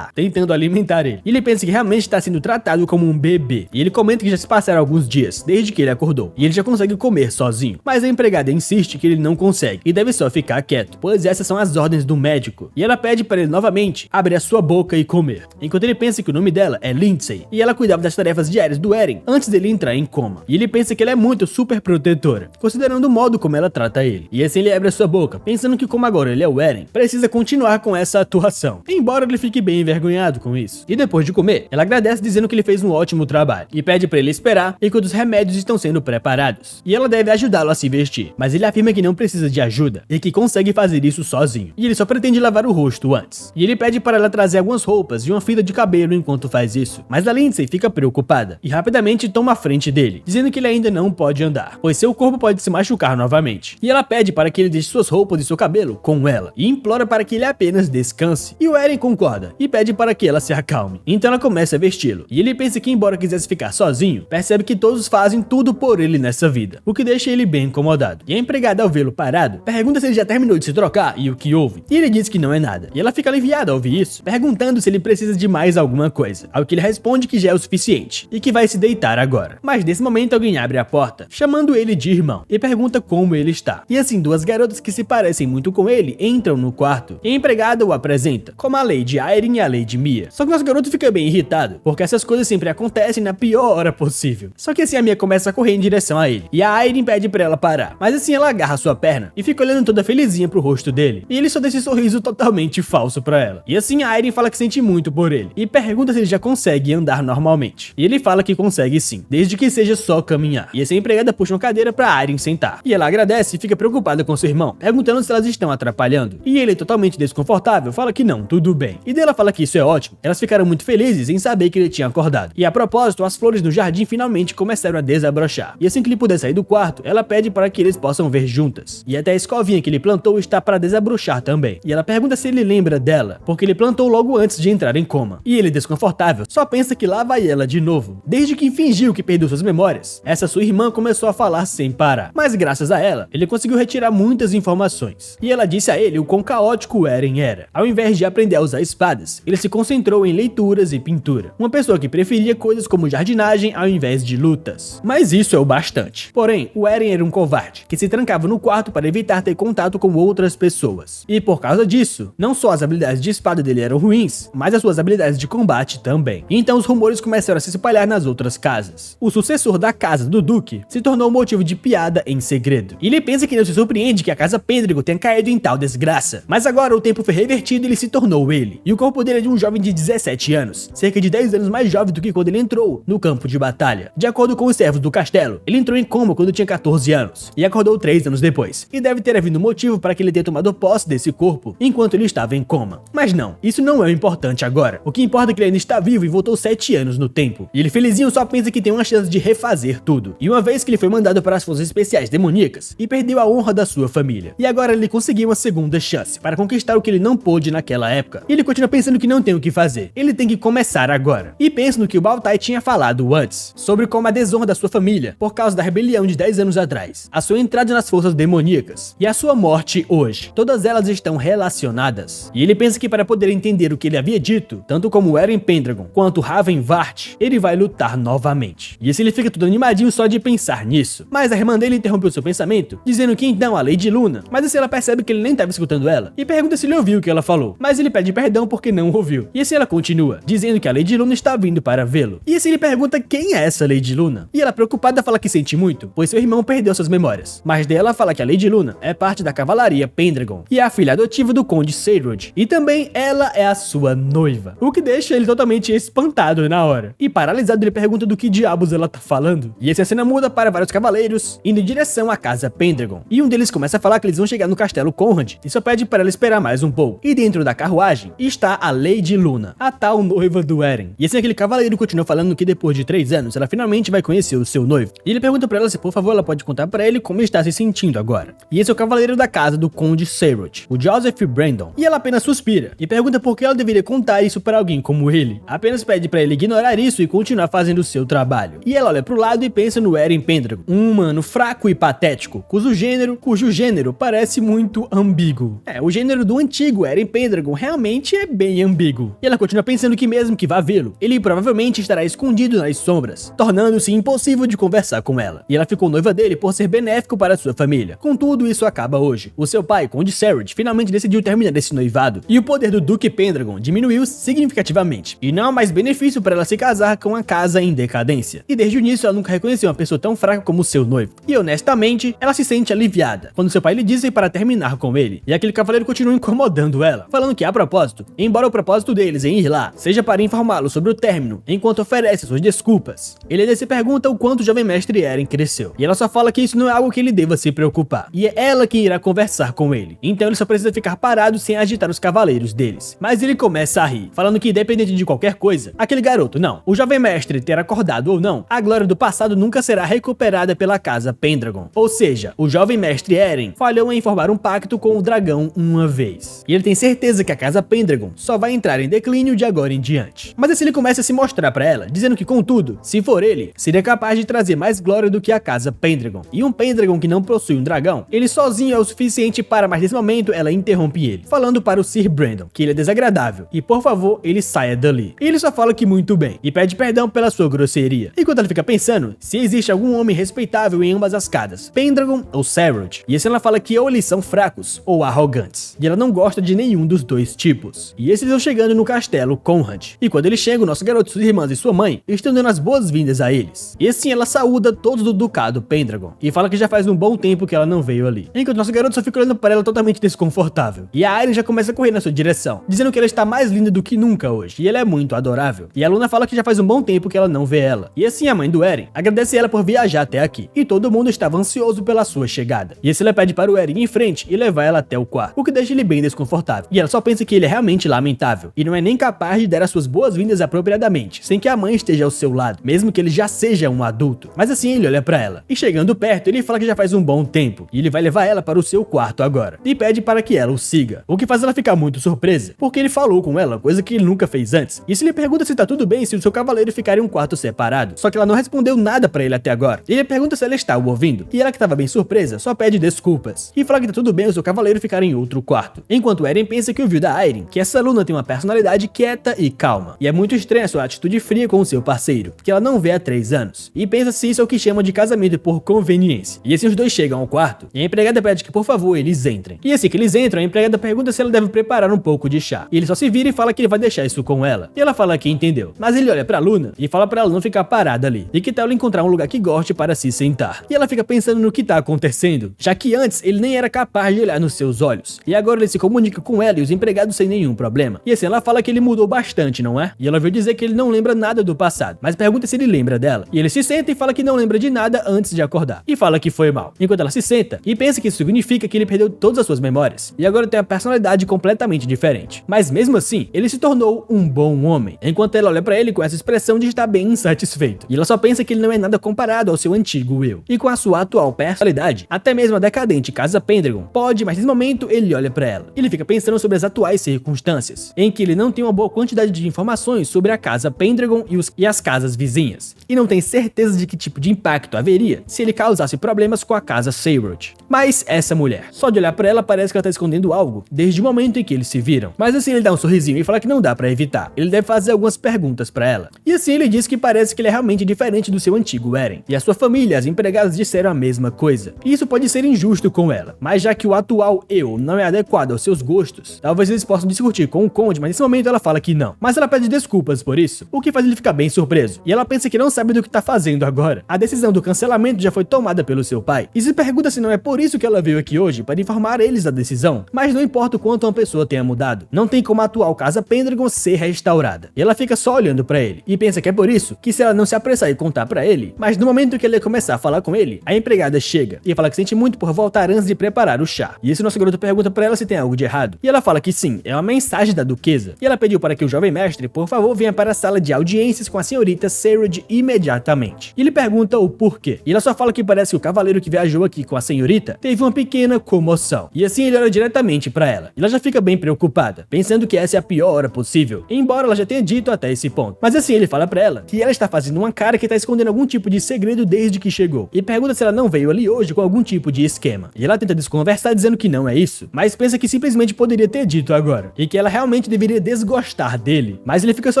tentando alimentar ele. E ele pensa que realmente está sendo tratado como um bebê, e ele comenta que já se passaram alguns dias desde que ele acordou, e ele já consegue comer sozinho, mas a empregada insiste que ele não consegue e deve só ficar quieto, pois essas são as ordens do médico, e ela pede para ele novamente abrir a sua boca e comer, enquanto ele pensa que o nome dela é Lindsay, e ela cuidava das tarefas diárias do Eren antes dele entrar em coma, e ele pensa que ela é muito super protetora, considerando o modo como ela trata ele, e assim ele abre a sua boca, pensando que como agora ele é o Eren, precisa continuar com essa atuação, embora ele fique bem envergonhado com isso. E depois de comer, ela agradece dizendo que ele fez um ótimo trabalho, e pede para ele esperar enquanto os remédios estão sendo preparados, e ela deve ajudá-lo a se vestir, mas ele afirma que não precisa de ajuda, e que consegue fazer isso sozinho, e ele só pretende lavar o rosto antes, e ele pede para ela trazer algumas roupas e uma fita de cabelo enquanto faz isso, mas a Lindsay fica preocupada, e rapidamente toma a frente dele, dizendo que ele ainda não pode andar, pois seu corpo pode se machucar novamente, e ela pede para que ele deixe suas roupas e seu cabelo com ela, e implora para que ele apenas descanse, e o Eren concorda, e pede para que ela se acalme, então ela começa a vesti-lo, e ele pensa que embora quisesse ficar sozinho, percebe que todos fazem tudo por ele nessa vida, o que deixa ele bem incomodado, e a empregada ao vê-lo parado, pergunta se ele já terminou de se trocar e o que houve, e ele diz que não é nada, e ela fica aliviada ao ouvir isso, perguntando se ele precisa de mais alguma coisa, ao que ele responde que já é o suficiente, e que vai se deitar agora. Mas nesse momento alguém abre a porta, chamando ele de irmão, e pergunta como ele está, e assim duas garotas que se parecem muito com ele entram no quarto, e a empregada o apresenta, como a Lady Irene e a Lady Mia, só que nosso garoto fica bem irritado, porque essas coisas sempre acontecem na pior hora possível, só que assim a Mia começa a correr em direção a ele, e a Irene pede pra ela parar, mas assim ela agarra sua perna, e fica olhando toda felizinha pro rosto dele, e ele só dá esse sorriso totalmente falso pra ela, e assim a Irene fala que sente muito por ele, e pergunta se ele já consegue andar normalmente, e ele fala que consegue sim, desde que seja só caminhar, e essa empregada puxa uma cadeira pra Irene sentar, e ela agradece e fica preocupada com seu irmão, perguntando se elas estão atrapalhando, e ele, totalmente desconfortável, fala que não, tudo bem, e dela fala que isso é ótimo, elas ficaram muito felizes em saber que ele tinha acordado, e a propósito, as flores no jardim finalmente começaram a desabrochar, e assim que ele puder sair do quarto, ela pede para que eles possam ver juntas, e até a escovinha que ele plantou está para desabrochar também, e ela pergunta se ele lembra dela, porque ele plantou logo antes de entrar em coma, e ele, desconfortável, só pensa que lá vai ela de novo, desde que fingiu que perdeu suas memórias, essa sua irmã começou a falar sem parar, mas graças a ela, ele conseguiu retirar muitas informações, e ela disse a ele o quão caótico o Eren era, ao invés de aprender a usar espadas, ele se concentrou em leituras e pintura, uma pessoa que preferia coisas como jardinagem ao invés de lutas, mas isso é o bastante. Porém, o Eren era um covarde, que se trancava no quarto para evitar ter contato com outras pessoas, e por causa disso, não só as habilidades de espada dele eram ruins, mas as suas habilidades de combate também. Então os rumores começaram a se espalhar nas outras casas. O sucessor da casa do Duque se tornou motivo de piada em segredo, e ele pensa que não se surpreende que a casa Pendragon tenha caído em tal desgraça, mas agora o tempo foi revertido e ele se tornou ele, e o corpo dele é de um jovem de 17 anos, cerca de 10 anos mais jovem do que quando ele entrou no campo de batalha. De acordo com os servos do castelo, ele entrou em coma quando tinha 14 anos, e acordou 3 anos depois, e deve ter havido motivo para que ele tenha tomado posse desse corpo enquanto ele estava em coma. Mas não, isso não é o importante agora, o que importa é que ele ainda está vivo e voltou 7 anos no tempo, e ele felizinho só pensa que tem uma chance de refazer tudo, e uma vez que ele foi mandado para as forças especiais demoníacas, e perdeu a honra da sua família, e agora ele conseguiu uma segunda chance para conquistar o que ele não pôde naquela época, e ele continua pensando que não tem o que fazer, ele tem que começar agora, e pensa no que o Baltai tinha falado antes, sobre como a desonra da sua família, por causa da rebelião de 10 anos atrás, a sua entrada nas forças demoníacas, e a sua morte hoje, todas elas estão relacionadas, e ele pensa que para poder entender entender o que ele havia dito, tanto como Eren Pendragon quanto Raven Vart, ele vai lutar novamente. E esse ele fica todo animadinho só de pensar nisso. Mas a irmã dele interrompeu seu pensamento, dizendo que então a Lady Luna, mas assim ela percebe que ele nem estava escutando ela, e pergunta se ele ouviu o que ela falou, mas ele pede perdão porque não ouviu. E assim ela continua, dizendo que a Lady Luna está vindo para vê-lo. E assim ele pergunta quem é essa Lady Luna, e ela preocupada fala que sente muito, pois seu irmão perdeu suas memórias. Mas daí ela fala que a Lady Luna é parte da cavalaria Pendragon, e é a filha adotiva do Conde Seirod, e também ela é a sua noiva, o que deixa ele totalmente espantado na hora. E paralisado ele pergunta do que diabos ela tá falando. E essa cena muda para vários cavaleiros indo em direção à casa Pendragon, e um deles começa a falar que eles vão chegar no castelo Conrad, e só pede para ela esperar mais um pouco. E dentro da carruagem está a Lady Luna, a tal noiva do Eren. E assim aquele cavaleiro continua falando que depois de 3 anos ela finalmente vai conhecer o seu noivo. E ele pergunta para ela se por favor ela pode contar para ele como está se sentindo agora. E esse é o cavaleiro da casa do Conde Seirod, o Joseph Brandon. E ela apenas suspira e pergunta por que ela deveria contar isso para alguém como ele. Apenas pede para ele ignorar isso e continuar fazendo o seu trabalho. E ela olha pro lado e pensa no Eren Pendragon, um humano fraco e patético, cujo gênero parece muito ambíguo. O gênero do antigo Eren Pendragon realmente é bem ambíguo. E ela continua pensando que mesmo que vá vê-lo, ele provavelmente estará escondido nas sombras, tornando-se impossível de conversar com ela. E ela ficou noiva dele por ser benéfico para sua família. Contudo, isso acaba hoje. O seu pai, Conde Seirod, finalmente decidiu terminar esse noivado, e o poder do Duque Pendragon diminuiu significativamente. E não há mais benefício para ela se casar com a casa em decadência. E desde o início ela nunca reconheceu uma pessoa tão fraca como seu noivo. E honestamente, ela se sente aliviada quando seu pai lhe disse para terminar com ele. E aquele cavaleiro continua incomodando ela, falando que a propósito, embora o propósito deles em ir lá seja para informá-lo sobre o término, enquanto oferece suas desculpas, ele ainda se pergunta o quanto o jovem mestre Eren cresceu. E ela só fala que isso não é algo que ele deva se preocupar. E é ela que irá conversar com ele. Então ele só precisa ficar parado sem agitar os cavaleiros deles. Mas ele começa a rir, falando que independente de qualquer coisa, aquele garoto não, o jovem mestre ter acordado ou não, a glória do passado nunca será recuperada pela casa Pendragon. Ou seja, o jovem mestre Eren falhou em formar um pacto com o dragão uma vez. E ele tem certeza que a casa Pendragon só vai entrar em declínio de agora em diante. Mas assim ele começa a se mostrar pra ela, dizendo que contudo, se for ele, seria capaz de trazer mais glória do que a casa Pendragon. E um Pendragon que não possui um dragão, ele sozinho é o suficiente para, mas nesse momento ela interrompe ele, falando para o Sir Brandon que ele é desagradável e por favor ele saia dali. E ele só fala que muito bem e pede perdão pela sua grosseria. Enquanto ela fica pensando se existe algum homem respeitável em ambas as casas, Pendragon ou Seirod. E assim ela fala que ou eles são fracos ou arrogantes. E ela não gosta de nenhum dos dois tipos. E esses estão chegando no castelo Conrad. E quando eles chegam, nosso garoto, suas irmãs e sua mãe estão dando as boas-vindas a eles. E assim ela saúda todos do ducado Pendragon e fala que já faz um bom tempo que ela não veio ali. Enquanto nosso garoto só fica olhando para ela totalmente desconfortável. E a Airen já começa a correr na sua direção, dizendo que ela está mais linda do que nunca hoje. E ela é muito adorável. E a Luna fala que já faz um bom tempo que ela não vê ela. E assim a mãe do Eren agradece ela por viajar até aqui. E todo mundo estava ansioso pela sua chegada. E assim ela pede para o Eren ir em frente e levar ela até o quarto, o que deixa ele bem desconfortável. E ela só pensa que ele é realmente lamentável e não é nem capaz de dar as suas boas-vindas apropriadamente, sem que a mãe esteja ao seu lado, mesmo que ele já seja um adulto. Mas assim ele olha para ela. E chegando perto, ele fala que já faz um bom tempo e ele vai levar ela para o seu quarto agora. E pede para que ela o siga, o que faz ela ficar muito surpresa, porque ele falou com ela, coisa que ele nunca fez antes. E se ele pergunta se tá tudo bem se o seu cavaleiro ficar em um quarto separado, só que ela não respondeu nada para ele até agora. Ele pergunta se ela está o ouvindo, e ela, que estava bem surpresa, só pede desculpas e fala que tá tudo bem o seu cavaleiro ficar em outro quarto. Enquanto Eren pensa que ouviu da Airen que essa Luna tem uma personalidade quieta e calma, e é muito estranha sua atitude fria com o seu parceiro, que ela não vê há 3 anos, e pensa se isso é o que chama de casamento por conveniência. E assim os dois chegam ao quarto, e a empregada pede que por favor eles entrem. E assim que eles entram, a empregada pergunta se ela deve preparar um pouco de chá, e ele só se vira e fala que ele vai deixar isso com ela. E ela fala que entendeu, mas ele olha pra Luna e fala pra ela não ficar parada ali, e que tal ela encontrar um lugar que goste para se sentar. E ela fica pensando no que tá acontecendo, já que antes ele nem era capaz de olhar nos seus olhos, e agora ele se comunica com ela e os empregados sem nenhum problema. E assim ela fala que ele mudou bastante, não é? E ela veio dizer que ele não lembra nada do passado, mas pergunta se ele lembra dela. E ele se senta e fala que não lembra de nada antes de acordar, e fala que foi mal. Enquanto ela se senta e pensa que isso significa que ele perdeu todas as suas memórias, e agora tem uma personalidade completamente diferente. Mas mesmo assim, ele se tornou um bom homem, enquanto ela olha pra ele com essa expressão de estar bem insatisfeito. E ela só pensa que ele não é nada comparado ao seu antigo eu. E com a sua atual personalidade, até mesmo a decadente casa Pendragon pode, mas nesse momento ele olha pra ela. Ele fica pensando sobre as atuais circunstâncias, em que ele não tem uma boa quantidade de informações sobre a casa Pendragon e as casas vizinhas, e não tem certeza de que tipo de impacto haveria se ele causasse problemas com a casa Seirod. Mas essa mulher, só de olhar pra ela parece que ela tá escondendo algo desde o momento em que eles se viram. Mas assim assim ele dá um sorrisinho e fala que não dá pra evitar. Ele deve fazer algumas perguntas pra ela. E assim ele diz que parece que ele é realmente diferente do seu antigo Eren. E a sua família, as empregadas disseram a mesma coisa. E isso pode ser injusto com ela, mas já que o atual eu não é adequado aos seus gostos, talvez eles possam discutir com o Conde, mas nesse momento ela fala que não. Mas ela pede desculpas por isso, o que faz ele ficar bem surpreso. E ela pensa que não sabe do que tá fazendo agora. A decisão do cancelamento já foi tomada pelo seu pai. E se pergunta se não é por isso que ela veio aqui hoje, para informar eles da decisão. Mas não importa o quanto uma pessoa tenha mudado, não tem como a atual Casa Pendragon ser restaurada. E ela fica só olhando pra ele, e pensa que é por isso que se ela não se apressar e contar pra ele, mas no momento que ele começar a falar com ele, a empregada chega e fala que sente muito por voltar antes de preparar o chá. E esse nosso garoto pergunta pra ela se tem algo de errado. E ela fala que sim, é uma mensagem da duquesa. E ela pediu para que o jovem mestre, por favor, venha para a sala de audiências com a senhorita Serad imediatamente. E ele pergunta o porquê. E ela só fala que parece que o cavaleiro que viajou aqui com a senhorita teve uma pequena comoção. E assim ele olha diretamente pra ela. E ela já fica bem preocupada, pensando que essa é a pior hora possível, embora ela já tenha dito até esse ponto. Mas assim ele fala pra ela que ela está fazendo uma cara que tá escondendo algum tipo de segredo desde que chegou. E pergunta se ela não veio ali hoje com algum tipo de esquema. E ela tenta desconversar dizendo que não é isso, mas pensa que simplesmente poderia ter dito agora. E que ela realmente deveria desgostar dele. Mas ele fica só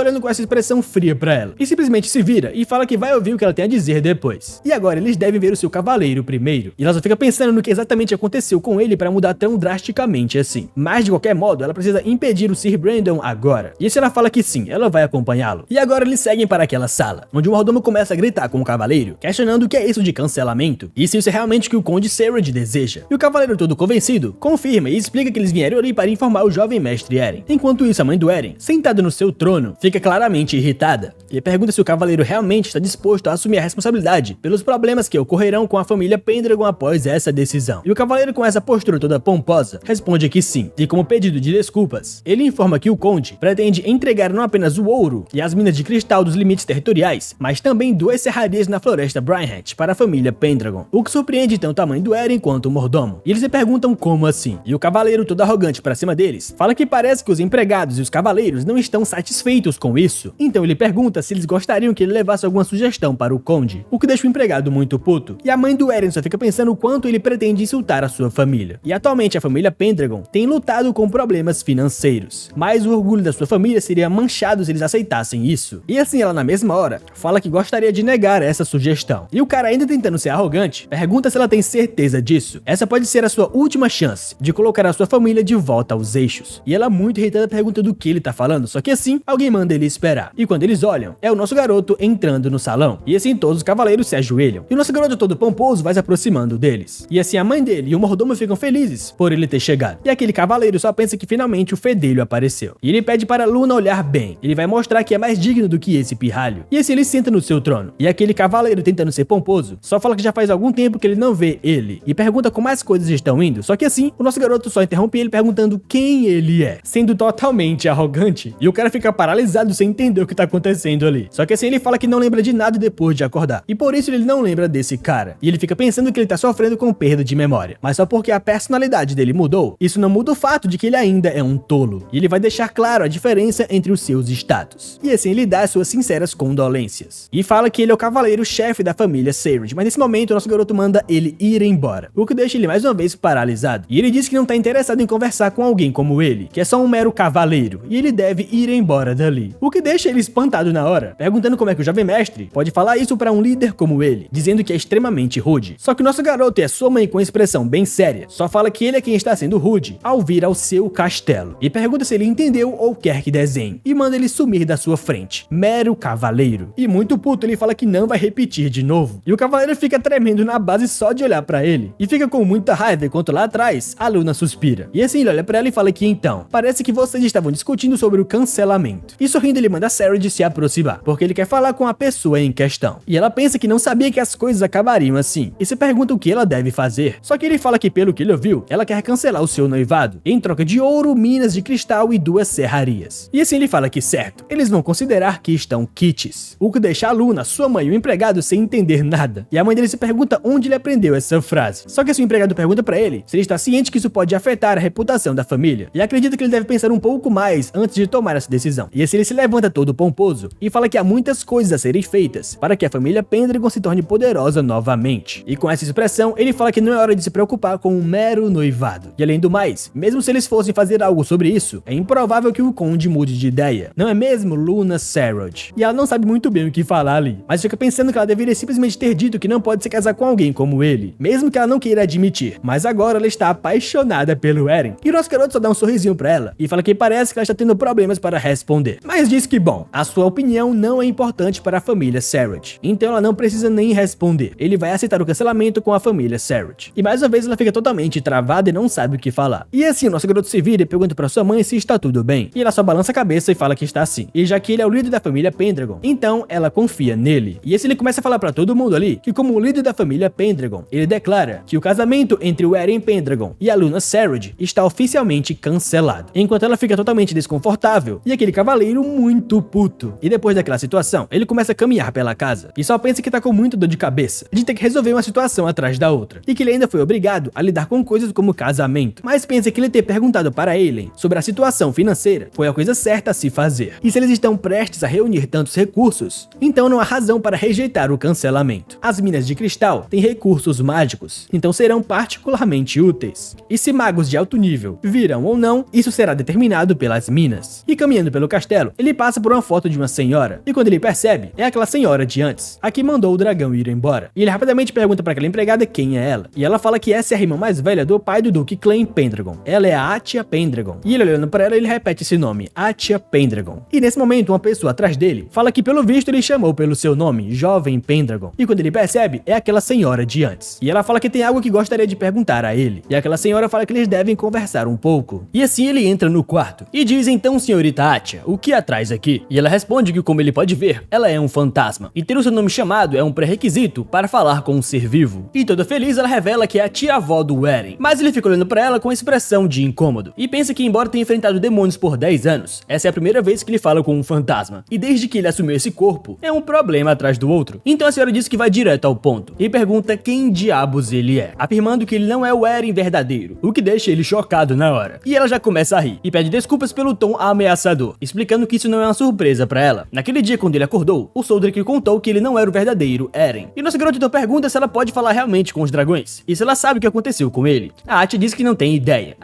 olhando com essa expressão fria pra ela. E simplesmente se vira e fala que vai ouvir o que ela tem a dizer depois. E agora eles devem ver o seu cavaleiro primeiro. E ela só fica pensando no que exatamente aconteceu com ele pra mudar tão drasticamente assim. Mas de qualquer modo, ela precisa impedir o Sir Brandon agora. E se ela fala que sim, ela vai acompanhá-lo. E agora eles seguem para aquela sala, onde o mordomo começa a gritar com o cavaleiro, questionando o que é isso de cancelamento, e se isso é realmente o que o Conde Serad deseja. E o cavaleiro, todo convencido, confirma e explica que eles vieram ali para informar o jovem mestre Eren. Enquanto isso, a mãe do Eren, sentada no seu trono, fica claramente irritada e pergunta se o cavaleiro realmente está disposto a assumir a responsabilidade pelos problemas que ocorrerão com a família Pendragon após essa decisão. E o cavaleiro, com essa postura toda pomposa, responde que sim, e como pedido de desculpas, ele informa que o Conde pretende entregar não apenas o ouro e as minas de cristal dos limites territoriais, mas também 2 serrarias na floresta Brinehead para a família Pendragon, o que surpreende tanto a mãe do Eren quanto o mordomo. E eles se perguntam como assim, e o cavaleiro, todo arrogante pra cima deles, fala que parece que os empregados e os cavaleiros não estão satisfeitos com isso. Então ele pergunta se eles gostariam que ele levasse alguma sugestão para o Conde, o que deixa o empregado muito puto. E a mãe do Eren só fica pensando o quanto ele pretende insultar a sua família. E atualmente a família Pendragon tem lutado com problemas financeiros, mas o orgulho da sua família seria manchado se eles aceitassem isso. E assim ela, na mesma hora, fala que gostaria de negar essa sugestão. E o cara, ainda tentando ser arrogante, pergunta se ela tem certeza disso. Essa pode ser a sua última chance de colocar a sua família de volta aos eixos. E ela, muito irritada, pergunta do que ele tá falando, só que assim, alguém manda ele esperar. E quando eles olham, é o nosso garoto entrando no salão. E assim todos os cavaleiros se ajoelham. E o nosso garoto, todo pomposo, vai se aproximando deles. E assim a mãe dele e o mordomo ficam felizes por ele ter chegado. E aquele cavaleiro só pensa que finalmente o fedelho apareceu. E ele pede para Luna olhar bem. Ele vai mostrar que é mais digno do que esse pirralho. E assim ele senta no seu trono. E aquele cavaleiro, tentando ser pomposo, só fala que já faz algum tempo que ele não vê ele. E pergunta como as coisas estão indo. Só que assim, o nosso garoto só interrompe ele perguntando quem ele é, sendo totalmente arrogante. E o cara fica paralisado sem entender o que tá acontecendo ali. Só que assim ele fala que não lembra de nada depois de acordar. E por isso ele não lembra desse cara. E ele fica pensando que ele tá sofrendo com perda de memória. Mas só porque a personalidade dele mudou, isso não muda o fato de que ele ainda é um tolo. E ele vai deixar claro a diferença entre os seus status. E assim ele dá suas sinceras condolências. E fala que ele é o cavaleiro-chefe da família Serad. Mas nesse momento o nosso garoto manda ele ir embora, o que deixa ele mais uma vez paralisado. E ele diz que não tá interessado em conversar com alguém como ele, que é só um mero cavaleiro, e ele deve ir embora dali. O que deixa ele espantado na hora, perguntando como é que o jovem mestre pode falar isso pra um líder como ele, dizendo que é extremamente rude. Só que o nosso garoto e a sua mãe, com expressão bem séria, só fala que ele é quem está sendo rude ao vir ao seu castelo. E pergunta se ele entendeu ou quer que desenhe, e manda ele sumir da sua frente. Mero cavaleiro. E muito puto ele fala que não vai repetir de novo. E o cavaleiro fica tremendo na base só de olhar pra ele. E fica com muita raiva enquanto lá atrás a Luna suspira. E assim ele olha pra ela e fala que então, parece que vocês estavam discutindo sobre o cancelamento. E sorrindo ele manda Serad se aproximar, porque ele quer falar com a pessoa em questão. E ela pensa que não sabia que as coisas acabariam assim. E se pergunta o que ela deve fazer. Só que ele fala que pelo que ele ouviu, ela quer cancelar o seu noivado, em troca de ouro, minas de cristal e 2 serrarias. E assim ele fala que certo, eles vão considerar que estão quites. O que deixa a Luna, sua mãe e o empregado sem entender nada. E a mãe dele se pergunta onde ele aprendeu essa frase. Só que assim o empregado pergunta pra ele se ele está ciente que isso pode afetar a reputação da família. E acredita que ele deve pensar um pouco mais antes de tomar essa decisão. E assim ele se levanta todo pomposo e fala que há muitas coisas a serem feitas para que a família Pendragon se torne poderosa novamente. E com essa expressão, ele fala que não é hora de se preocupar com um mero noivado. E além do mais, mesmo se eles fossem fazer algo sobre isso, é improvável que o Conde mude de ideia. Não é mesmo, Luna Sarod? E ela não sabe muito bem o que falar ali, mas fica pensando que ela deveria simplesmente ter dito que não pode se casar com alguém como ele, mesmo que ela não queira admitir. Mas agora ela está apaixonada pelo Eren. E o nosso garoto só dá um sorrisinho pra ela e fala que parece que ela está tendo problemas para responder. Mas diz que, bom, a sua opinião não é importante para a família Sarod, então ela não precisa nem responder. Ele vai aceitar o cancelamento com a família Sarod. E mais uma vez ela fica totalmente travada e não sabe o que falar. E assim, o nosso garoto se vira e pergunta pra sua mãe se está tudo bem. E ela só balança a cabeça e fala que está sim. E já que ele é o líder da família Pendragon, então ela confia nele. E assim ele começa a falar pra todo mundo ali que, como líder da família Pendragon, ele declara que o casamento entre o Eren Pendragon e a Luna Sarod está oficialmente cancelado. Enquanto ela fica totalmente desconfortável e aquele cavaleiro muito puto. E depois daquela situação, ele começa a caminhar pela casa e só pensa que tá com muito dor de cabeça, de ter que resolver uma situação atrás da outra. E que ele ainda foi obrigado a lidar com coisas como casamento. Mas pensa que ele ter perguntado para Ailyn sobre a situação financeira foi a coisa certa a se fazer. E se eles estão prestes a reunir tantos recursos, então não há razão para rejeitar o cancelamento. As minas de cristal têm recursos mágicos, então serão particularmente úteis. E se magos de alto nível virão ou não, isso será determinado pelas minas. E caminhando pelo castelo, ele passa por uma foto de uma senhora, e quando ele percebe, é aquela senhora de antes, a que mandou o dragão ir embora. E ele rapidamente pergunta para aquela empregada quem é ela, e ela fala que essa é a irmã mais velha do pai do Duque Clan Pendragon. Ela é a Atia Pendragon. E ele olhando para ela, ele repete esse nome, Atia Pendragon. E nesse momento, uma pessoa atrás dele fala que pelo visto ele chamou pelo seu nome, Jovem Pendragon. E quando ele percebe, é aquela senhora de antes. E ela fala que tem algo que gostaria de perguntar a ele. E aquela senhora fala que eles devem conversar um pouco. E assim ele entra no quarto e diz: então, senhorita Atia, o que atrás aqui? E ela responde que, como ele pode ver, ela é um fantasma. E ter o seu nome chamado é um pré-requisito para falar com um ser vivo. E toda feliz, ela revela que é a tia-avó do Eren. Mas ele fica olhando para ela com expressão de incômodo. E pensa que, embora tenha enfrentado demônios por 10 anos, essa é a primeira vez que ele fala com um fantasma. E desde que ele assumiu esse corpo, é um problema atrás do outro. Então a senhora diz que vai direto ao ponto e pergunta quem diabos ele é, afirmando que ele não é o Eren verdadeiro, o que deixa ele chocado na hora. E ela já começa a rir e pede desculpas pelo tom ameaçador, explicando que isso não é uma surpresa pra ela. Naquele dia, quando ele acordou, o Soldrick contou que ele não era o verdadeiro Eren. E nosso garoto então pergunta se ela pode falar realmente com os dragões e se ela sabe o que aconteceu com ele. A Atia diz que não tem ideia.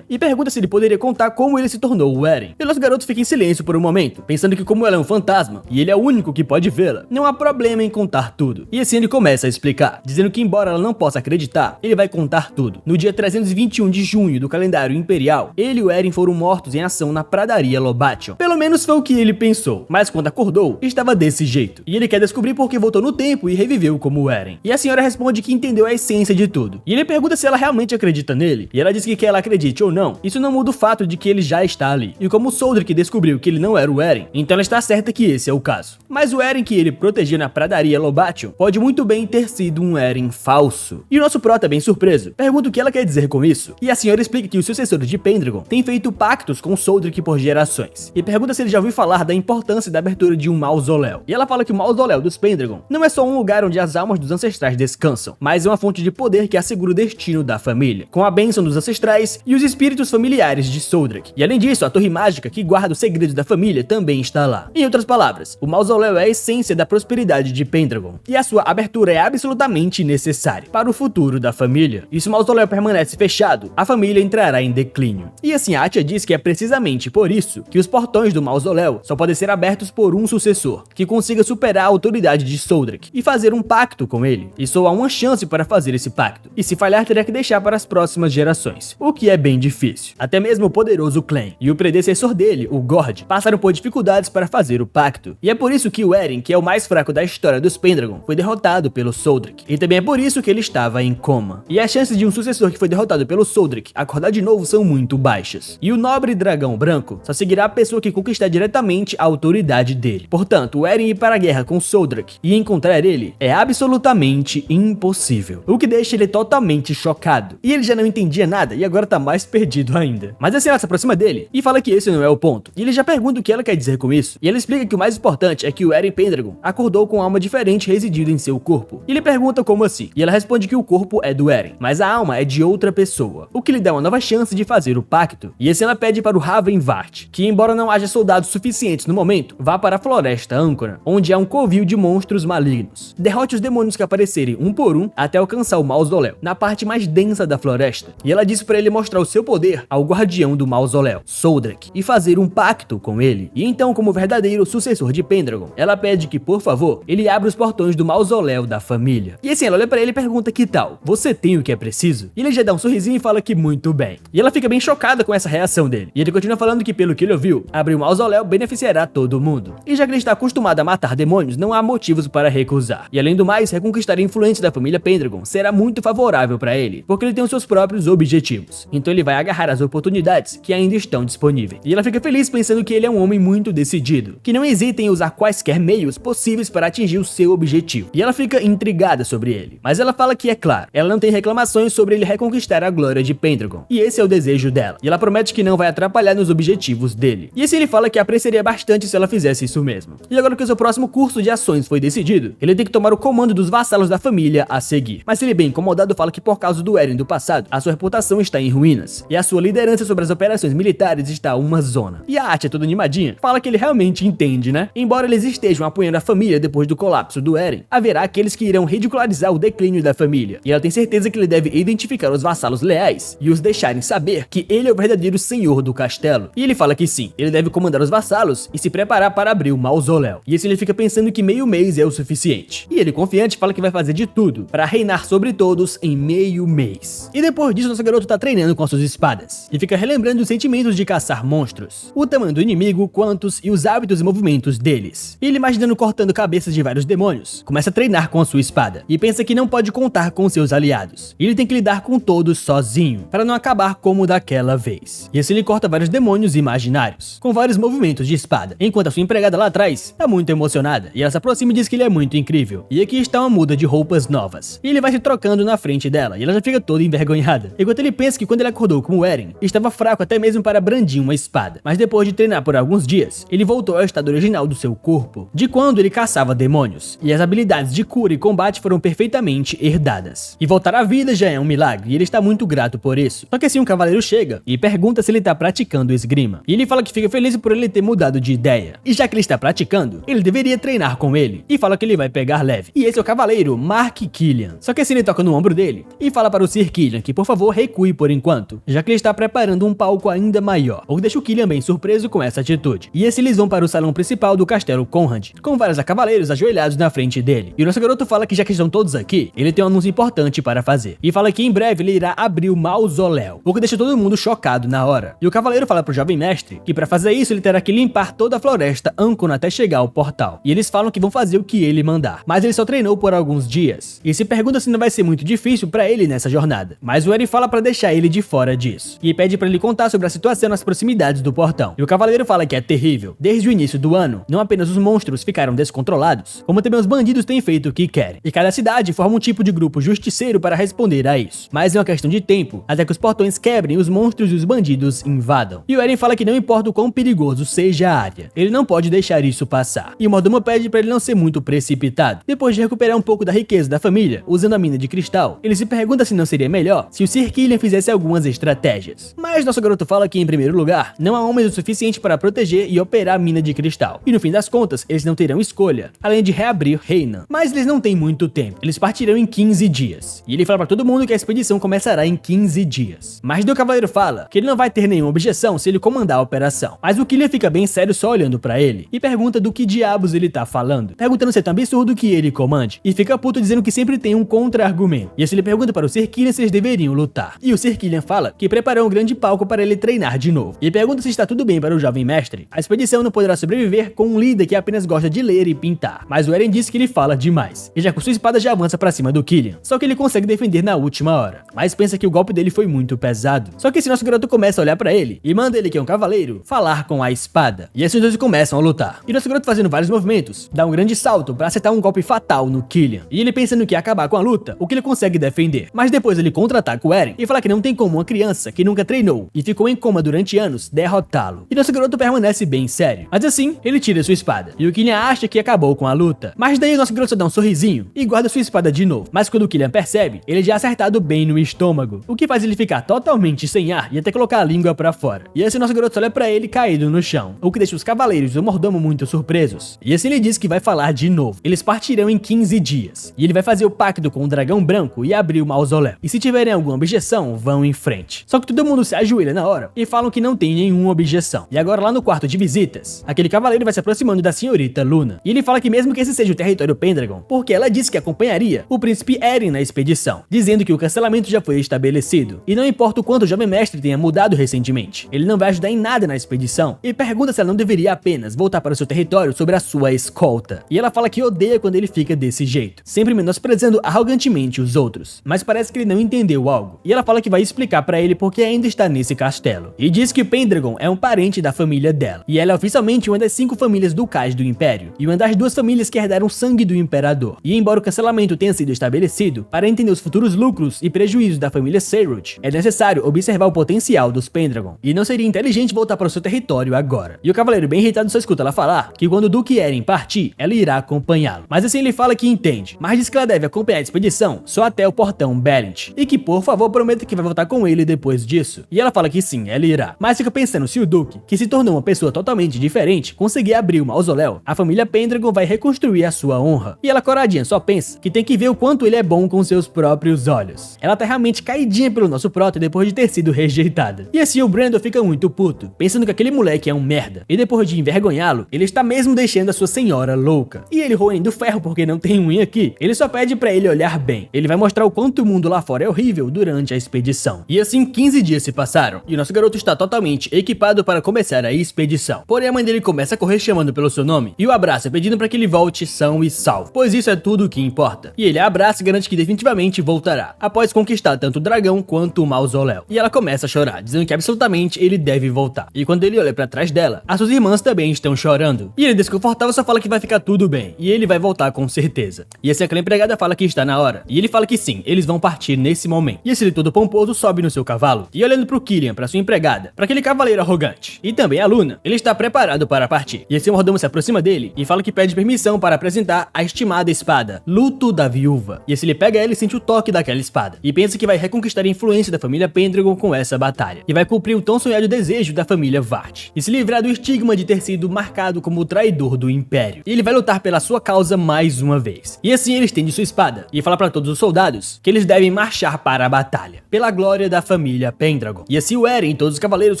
E pergunta se ele poderia contar como ele se tornou o Eren. E nosso garoto fica em silêncio por um momento, pensando que, como ela é um fantasma e ele é o único que pode vê-la, não há problema em contar tudo. E assim ele começa a explicar, dizendo que, embora ela não possa acreditar, ele vai contar tudo. No dia 321 de junho do calendário imperial, ele e o Eren foram mortos em ação na pradaria Lobation. Pelo menos foi o que ele pensou, mas quando acordou, estava desse jeito. E ele quer descobrir por que voltou no tempo e reviveu como o Eren. E a senhora responde que entendeu a essência de tudo. E ele pergunta se ela realmente acredita nele, e ela diz que quer ela acredite ou não, isso não muda o fato de que ele já está ali. E como o Soldrick descobriu que ele não era o Eren, então ela está certa que esse é o caso. Mas o Eren que ele protegia na pradaria Lobation pode muito bem ter sido um Eren falso. E o nosso prota, bem surpreso, pergunta o que ela quer dizer com isso. E a senhora explica que os sucessores de Pendragon têm feito pactos com Soldrick por gerações. E pergunta se ele já ouviu falar da importância da abertura de um mausoléu. E ela fala que o mausoléu dos Pendragon não é só um lugar onde as almas dos ancestrais descansam, mas é uma fonte de poder que assegura o destino da família, com a bênção dos ancestrais e os espíritos familiares de Soldrick. E além disso, a torre mágica que guarda os segredos da família também está lá. Em outras palavras, o mausoléu é a essência da prosperidade de Pendragon, e a sua abertura é absolutamente necessária para o futuro da família. E se o mausoléu permanece fechado, a família entrará em declínio. E assim, a Atia diz que é precisamente por isso que os portões do mausoléu só podem ser abertos por um sucessor, que consiga superar a autoridade de Soldrick e fazer um pacto com ele. E só há uma chance para fazer esse pacto, e se falhar teria que deixar para as próximas gerações, o que é bem difícil. Até mesmo o poderoso clã e o predecessor dele, o Gord, passaram por dificuldades para fazer o pacto. E é por isso que o Eren, que é o mais fraco da história dos Pendragon, foi derrotado pelo Soldrick. E também é por isso que ele estava em coma. E as chances de um sucessor que foi derrotado pelo Soldrick acordar de novo são muito baixas. E o nobre dragão branco só seguirá a pessoa que conquistar diretamente a autoridade dele. Portanto, o Eren ir para a guerra com Soldrick e encontrar ele é absolutamente impossível. O que deixa ele totalmente chocado. E ele já não entendia nada e agora tá mais perdido ainda. Mas assim ela se aproxima dele e fala que esse não é o ponto. E ele já pergunta o que ela quer dizer com isso. E ela explica que o mais importante é que o Eren Pendragon acordou com uma alma diferente residindo em seu corpo. E ele pergunta como assim. E ela responde que o corpo é do Eren, mas a alma é de outra pessoa, o que lhe dá uma nova chance de fazer o pacto. E assim ela pede para o Ravenvart que, embora não haja soldados suficientes no momento, vá para a Floresta Âncora, onde há um covil de monstros malignos. Derrote os demônios que aparecerem um por um até alcançar o mausoléu, na parte mais densa da floresta. E ela diz para ele mostrar o seu poder poder ao guardião do mausoléu, Soldrak, e fazer um pacto com ele. E então, como verdadeiro sucessor de Pendragon, ela pede que, por favor, ele abra os portões do mausoléu da família. E assim, ela olha pra ele e pergunta: que tal? Você tem o que é preciso? E ele já dá um sorrisinho e fala que muito bem. E ela fica bem chocada com essa reação dele. E ele continua falando que, pelo que ele ouviu, abrir o mausoléu beneficiará todo mundo. E já que ele está acostumado a matar demônios, não há motivos para recusar. E além do mais, reconquistar a influência da família Pendragon será muito favorável para ele, porque ele tem os seus próprios objetivos. Então ele vai agarrar as oportunidades que ainda estão disponíveis. E ela fica feliz pensando que ele é um homem muito decidido, que não hesita em usar quaisquer meios possíveis para atingir o seu objetivo. E ela fica intrigada sobre ele. Mas ela fala que, é claro, ela não tem reclamações sobre ele reconquistar a glória de Pendragon. E esse é o desejo dela. E ela promete que não vai atrapalhar nos objetivos dele. E assim ele fala que apreciaria bastante se ela fizesse isso mesmo. E agora que o seu próximo curso de ações foi decidido, ele tem que tomar o comando dos vassalos da família a seguir. Mas ele, bem incomodado, fala que por causa do Eren do passado, a sua reputação está em ruínas. E a sua liderança sobre as operações militares está uma zona. E a arte é toda animadinha, fala que ele realmente entende, né? Embora eles estejam apoiando a família depois do colapso do Eren, haverá aqueles que irão ridicularizar o declínio da família. E ela tem certeza que ele deve identificar os vassalos leais e os deixarem saber que ele é o verdadeiro senhor do castelo. E ele fala que sim, ele deve comandar os vassalos e se preparar para abrir o mausoléu. E assim ele fica pensando que meio mês é o suficiente. E ele, confiante, fala que vai fazer de tudo para reinar sobre todos em meio mês. E depois disso, nosso garoto tá treinando com as suas espadas e fica relembrando os sentimentos de caçar monstros, o tamanho do inimigo, quantos e os hábitos e movimentos deles. E ele, imaginando cortando cabeças de vários demônios, começa a treinar com a sua espada e pensa que não pode contar com seus aliados. E ele tem que lidar com todos sozinho, para não acabar como daquela vez. E assim ele corta vários demônios imaginários, com vários movimentos de espada, enquanto a sua empregada lá atrás tá muito emocionada, e ela se aproxima e diz que ele é muito incrível. E aqui está uma muda de roupas novas. E ele vai se trocando na frente dela, e ela já fica toda envergonhada. Enquanto ele pensa que quando ele acordou como Eren, estava fraco até mesmo para brandir uma espada. Mas depois de treinar por alguns dias, ele voltou ao estado original do seu corpo, de quando ele caçava demônios. E as habilidades de cura e combate foram perfeitamente herdadas. E voltar à vida já é um milagre, e ele está muito grato por isso. Só que assim um cavaleiro chega e pergunta se ele está praticando esgrima. E ele fala que fica feliz por ele ter mudado de ideia. E já que ele está praticando, ele deveria treinar com ele. E fala que ele vai pegar leve. E esse é o cavaleiro Mark Killian. Só que assim ele toca no ombro dele e fala para o Sir Killian que por favor recue por enquanto, já que ele está preparando um palco ainda maior. O que deixa o Killian bem surpreso com essa atitude. E assim eles vão para o salão principal do castelo Conrad, com vários cavaleiros ajoelhados na frente dele. E o nosso garoto fala que já que estão todos aqui, ele tem um anúncio importante para fazer. E fala que em breve ele irá abrir o mausoléu, o que deixa todo mundo chocado na hora. E o cavaleiro fala pro jovem mestre que para fazer isso ele terá que limpar toda a floresta Ancon até chegar ao portal. E eles falam que vão fazer o que ele mandar. Mas ele só treinou por alguns dias. E se pergunta se não vai ser muito difícil para ele nessa jornada. Mas o Eren fala para deixar ele de fora disso. E pede para ele contar sobre a situação nas proximidades do portão. E o cavaleiro fala que é terrível. Desde o início do ano, não apenas os monstros ficaram descontrolados, como também os bandidos têm feito o que querem. E cada cidade forma um tipo de grupo justiceiro para responder a isso. Mas é uma questão de tempo, até que os portões quebrem e os monstros e os bandidos invadam. E o Eren fala que não importa o quão perigoso seja a área, ele não pode deixar isso passar. E o mordomo pede para ele não ser muito precipitado. Depois de recuperar um pouco da riqueza da família, usando a mina de cristal, ele se pergunta se não seria melhor se o Sir Killian fizesse algumas estratégias. Mas nosso garoto fala que, em primeiro lugar, não há homens o suficiente para proteger e operar a mina de cristal. E no fim das contas, eles não terão escolha, além de reabrir Reinan. Mas eles não têm muito tempo. Eles partirão em 15 dias. E ele fala para todo mundo que a expedição começará em 15 dias. Mas o cavaleiro fala que ele não vai ter nenhuma objeção se ele comandar a operação. Mas o Killian fica bem sério só olhando para ele e pergunta do que diabos ele tá falando, perguntando se é tão absurdo que ele comande. E fica puto dizendo que sempre tem um contra-argumento. E assim ele pergunta para o Sir Killian se eles deveriam lutar. E o Sir Killian fala que preparou um grande palco para ele treinar de novo. E pergunta se está tudo bem para o jovem mestre. A expedição não poderá sobreviver com um líder que apenas gosta de ler e pintar. Mas o Eren diz que ele fala demais. E já com sua espada já avança para cima do Killian. Só que ele consegue defender na última hora. Mas pensa que o golpe dele foi muito pesado. Só que esse nosso garoto começa a olhar para ele e manda ele, que é um cavaleiro, falar com a espada. E esses dois começam a lutar. E nosso garoto, fazendo vários movimentos, dá um grande salto para acertar um golpe fatal no Killian. E ele pensando que ia acabar com a luta, o que ele consegue defender. Mas depois ele contra-ataca o Eren e fala que não tem como uma criança que nunca treinou e ficou em coma durante anos derrotá-lo. E nosso garoto permanece bem sério. Mas assim, ele tira sua espada. E o Killian acha que acabou com a luta. Mas daí o nosso garoto só dá um sorrisinho e guarda sua espada de novo. Mas quando o Killian percebe, ele já é acertado bem no estômago, o que faz ele ficar totalmente sem ar e até colocar a língua pra fora. E esse nosso garoto olha pra ele caído no chão, o que deixa os cavaleiros e o mordomo muito surpresos. E assim ele diz que vai falar de novo. Eles partirão em 15 dias. E ele vai fazer o pacto com o dragão branco e abrir o mausoléu. E se tiverem alguma objeção, vão em frente. Bellet. Só que todo mundo se ajoelha na hora e falam que não tem nenhuma objeção. E agora lá no quarto de visitas, aquele cavaleiro vai se aproximando da senhorita Luna. E ele fala que mesmo que esse seja o território Pendragon, porque ela disse que acompanharia o príncipe Eren na expedição, dizendo que o cancelamento já foi estabelecido. E não importa o quanto o jovem mestre tenha mudado recentemente, ele não vai ajudar em nada na expedição. E pergunta se ela não deveria apenas voltar para o seu território sobre a sua escolta. E ela fala que odeia quando ele fica desse jeito, sempre menosprezando arrogantemente os outros. Mas parece que ele não entendeu algo. E ela fala que vai explicar pra ele porque ainda está nesse castelo. E diz que Pendragon é um parente da família dela. E ela é oficialmente uma das 5 famílias ducais do Império. E uma das 2 famílias que herdaram o sangue do Imperador. E embora o cancelamento tenha sido estabelecido, para entender os futuros lucros e prejuízos da família Seyruth, é necessário observar o potencial dos Pendragon. E não seria inteligente voltar para o seu território agora. E o cavaleiro bem irritado só escuta ela falar que quando o Duque Eren partir, ela irá acompanhá-lo. Mas assim ele fala que entende, mas diz que ela deve acompanhar a expedição só até o portão Bellet. E que por favor prometa que vai voltar com ele depois disso. E ela fala que sim, ela irá. Mas fica pensando se o Duque, que se tornou uma pessoa totalmente diferente, conseguir abrir o mausoléu, a família Pendragon vai reconstruir a sua honra. E ela coradinha só pensa que tem que ver o quanto ele é bom com seus próprios olhos. Ela tá realmente caidinha pelo nosso prota depois de ter sido rejeitada. E assim o Brandon fica muito puto, pensando que aquele moleque é um merda. E depois de envergonhá-lo, ele está mesmo deixando a sua senhora louca. E ele roendo ferro porque não tem unha aqui, ele só pede pra ele olhar bem. Ele vai mostrar o quanto o mundo lá fora é horrível durante a expedição. E assim 15 dias se passaram, e o nosso garoto está totalmente equipado para começar a expedição. Porém a mãe dele começa a correr chamando pelo seu nome, e o abraça pedindo para que ele volte são e salvo, pois isso é tudo o que importa. E ele a abraça e garante que definitivamente voltará, após conquistar tanto o dragão quanto o mausoléu. E ela começa a chorar, dizendo que absolutamente ele deve voltar. E quando ele olha para trás dela, as suas irmãs também estão chorando. E ele, desconfortável, só fala que vai ficar tudo bem, e ele vai voltar com certeza. E assim aquela empregada fala que está na hora, e ele fala que sim, eles vão partir nesse momento. E esse ele todo pomposo sobe no seu cavalo, e olhando pro Killian, pra sua empregada, pra aquele cavaleiro arrogante, e também a Luna, ele está preparado para partir. E esse mordomo se aproxima dele, e fala que pede permissão para apresentar a estimada espada, Luto da Viúva. E esse ele pega ela e sente o toque daquela espada, e pensa que vai reconquistar a influência da família Pendragon com essa batalha, e vai cumprir o tão sonhado desejo da família Vart, e se livrar do estigma de ter sido marcado como o traidor do Império. E ele vai lutar pela sua causa mais uma vez. E assim ele estende sua espada, e fala para todos os soldados que eles devem marchar para a batalha, pela glória da família Pendragon. E assim o Eren e todos os cavaleiros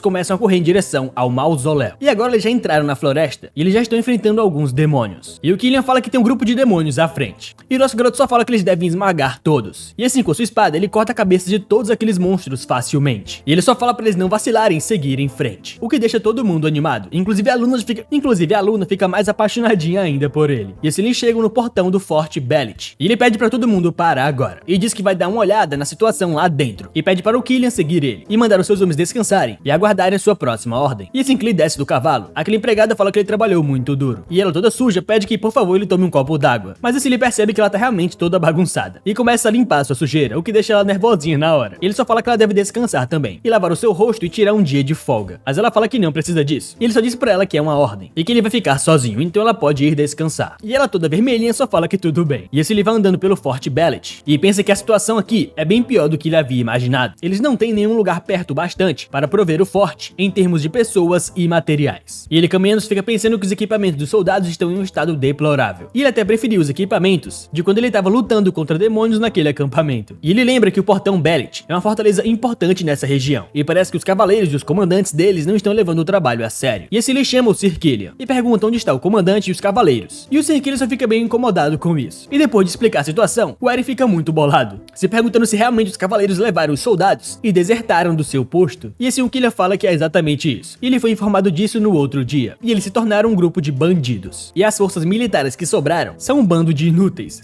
começam a correr em direção ao mausoléu. E agora eles já entraram na floresta, e eles já estão enfrentando alguns demônios. E o Killian fala que tem um grupo de demônios à frente. E o nosso garoto só fala que eles devem esmagar todos. E assim com sua espada ele corta a cabeça de todos aqueles monstros facilmente. E ele só fala para eles não vacilarem e seguir em frente, o que deixa todo mundo animado. Inclusive a Luna fica mais apaixonadinha ainda por ele. E assim eles chegam no portão do Forte Bellet. E ele pede para todo mundo parar agora. E diz que vai dar uma olhada na situação lá dentro. E pede para o Killian seguir ele. E mandar os seus homens descansarem e aguardarem a sua próxima ordem. E assim que ele desce do cavalo, aquela empregada fala que ele trabalhou muito duro. E ela toda suja pede que por favor ele tome um copo d'água. Mas assim ele percebe que ela tá realmente toda bagunçada. E começa a limpar a sua sujeira, o que deixa ela nervosinha na hora. E ele só fala que ela deve descansar também. E lavar o seu rosto e tirar um dia de folga. Mas ela fala que não precisa disso. E ele só diz pra ela que é uma ordem. E que ele vai ficar sozinho, então ela pode ir descansar. E ela toda vermelhinha só fala que tudo bem. E assim ele vai andando pelo Forte Bellet. E pensa que a situação aqui é bem pior do que ele havia imaginado. Eles não têm nenhum lugar perto bastante para prover o forte em termos de pessoas e materiais. E ele caminhando fica pensando que os equipamentos dos soldados estão em um estado deplorável. E ele até preferiu os equipamentos de quando ele estava lutando contra demônios naquele acampamento. E ele lembra que o Portão Bellet é uma fortaleza importante nessa região. E parece que os cavaleiros e os comandantes deles não estão levando o trabalho a sério. E assim ele chama o Sir Killian e pergunta onde está o comandante e os cavaleiros. E o Sir Killian só fica bem incomodado com isso. E depois de explicar a situação, o Eren fica muito bolado, se perguntando se realmente os cavaleiros levaram os soldados e desertaram do seu posto. E assim o Killian fala que é exatamente isso. E ele foi informado disso no outro dia. E eles se tornaram um grupo de bandidos. E as forças militares que sobraram são um bando de inúteis.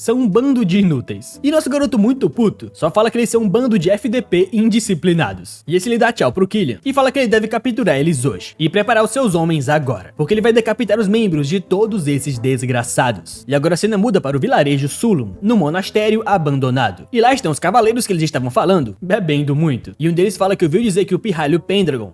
E nosso garoto muito puto só fala que eles são um bando de FDP indisciplinados. E esse ele dá tchau pro Killian e fala que ele deve capturar eles hoje e preparar os seus homens agora, porque ele vai decapitar os membros de todos esses desgraçados. E agora a cena muda para o vilarejo Sulum, no monastério abandonado. E lá estão os cavaleiros que eles estavam falando, bebendo muito. E um deles fala que ouviu dizer que o pirralho Pendragon,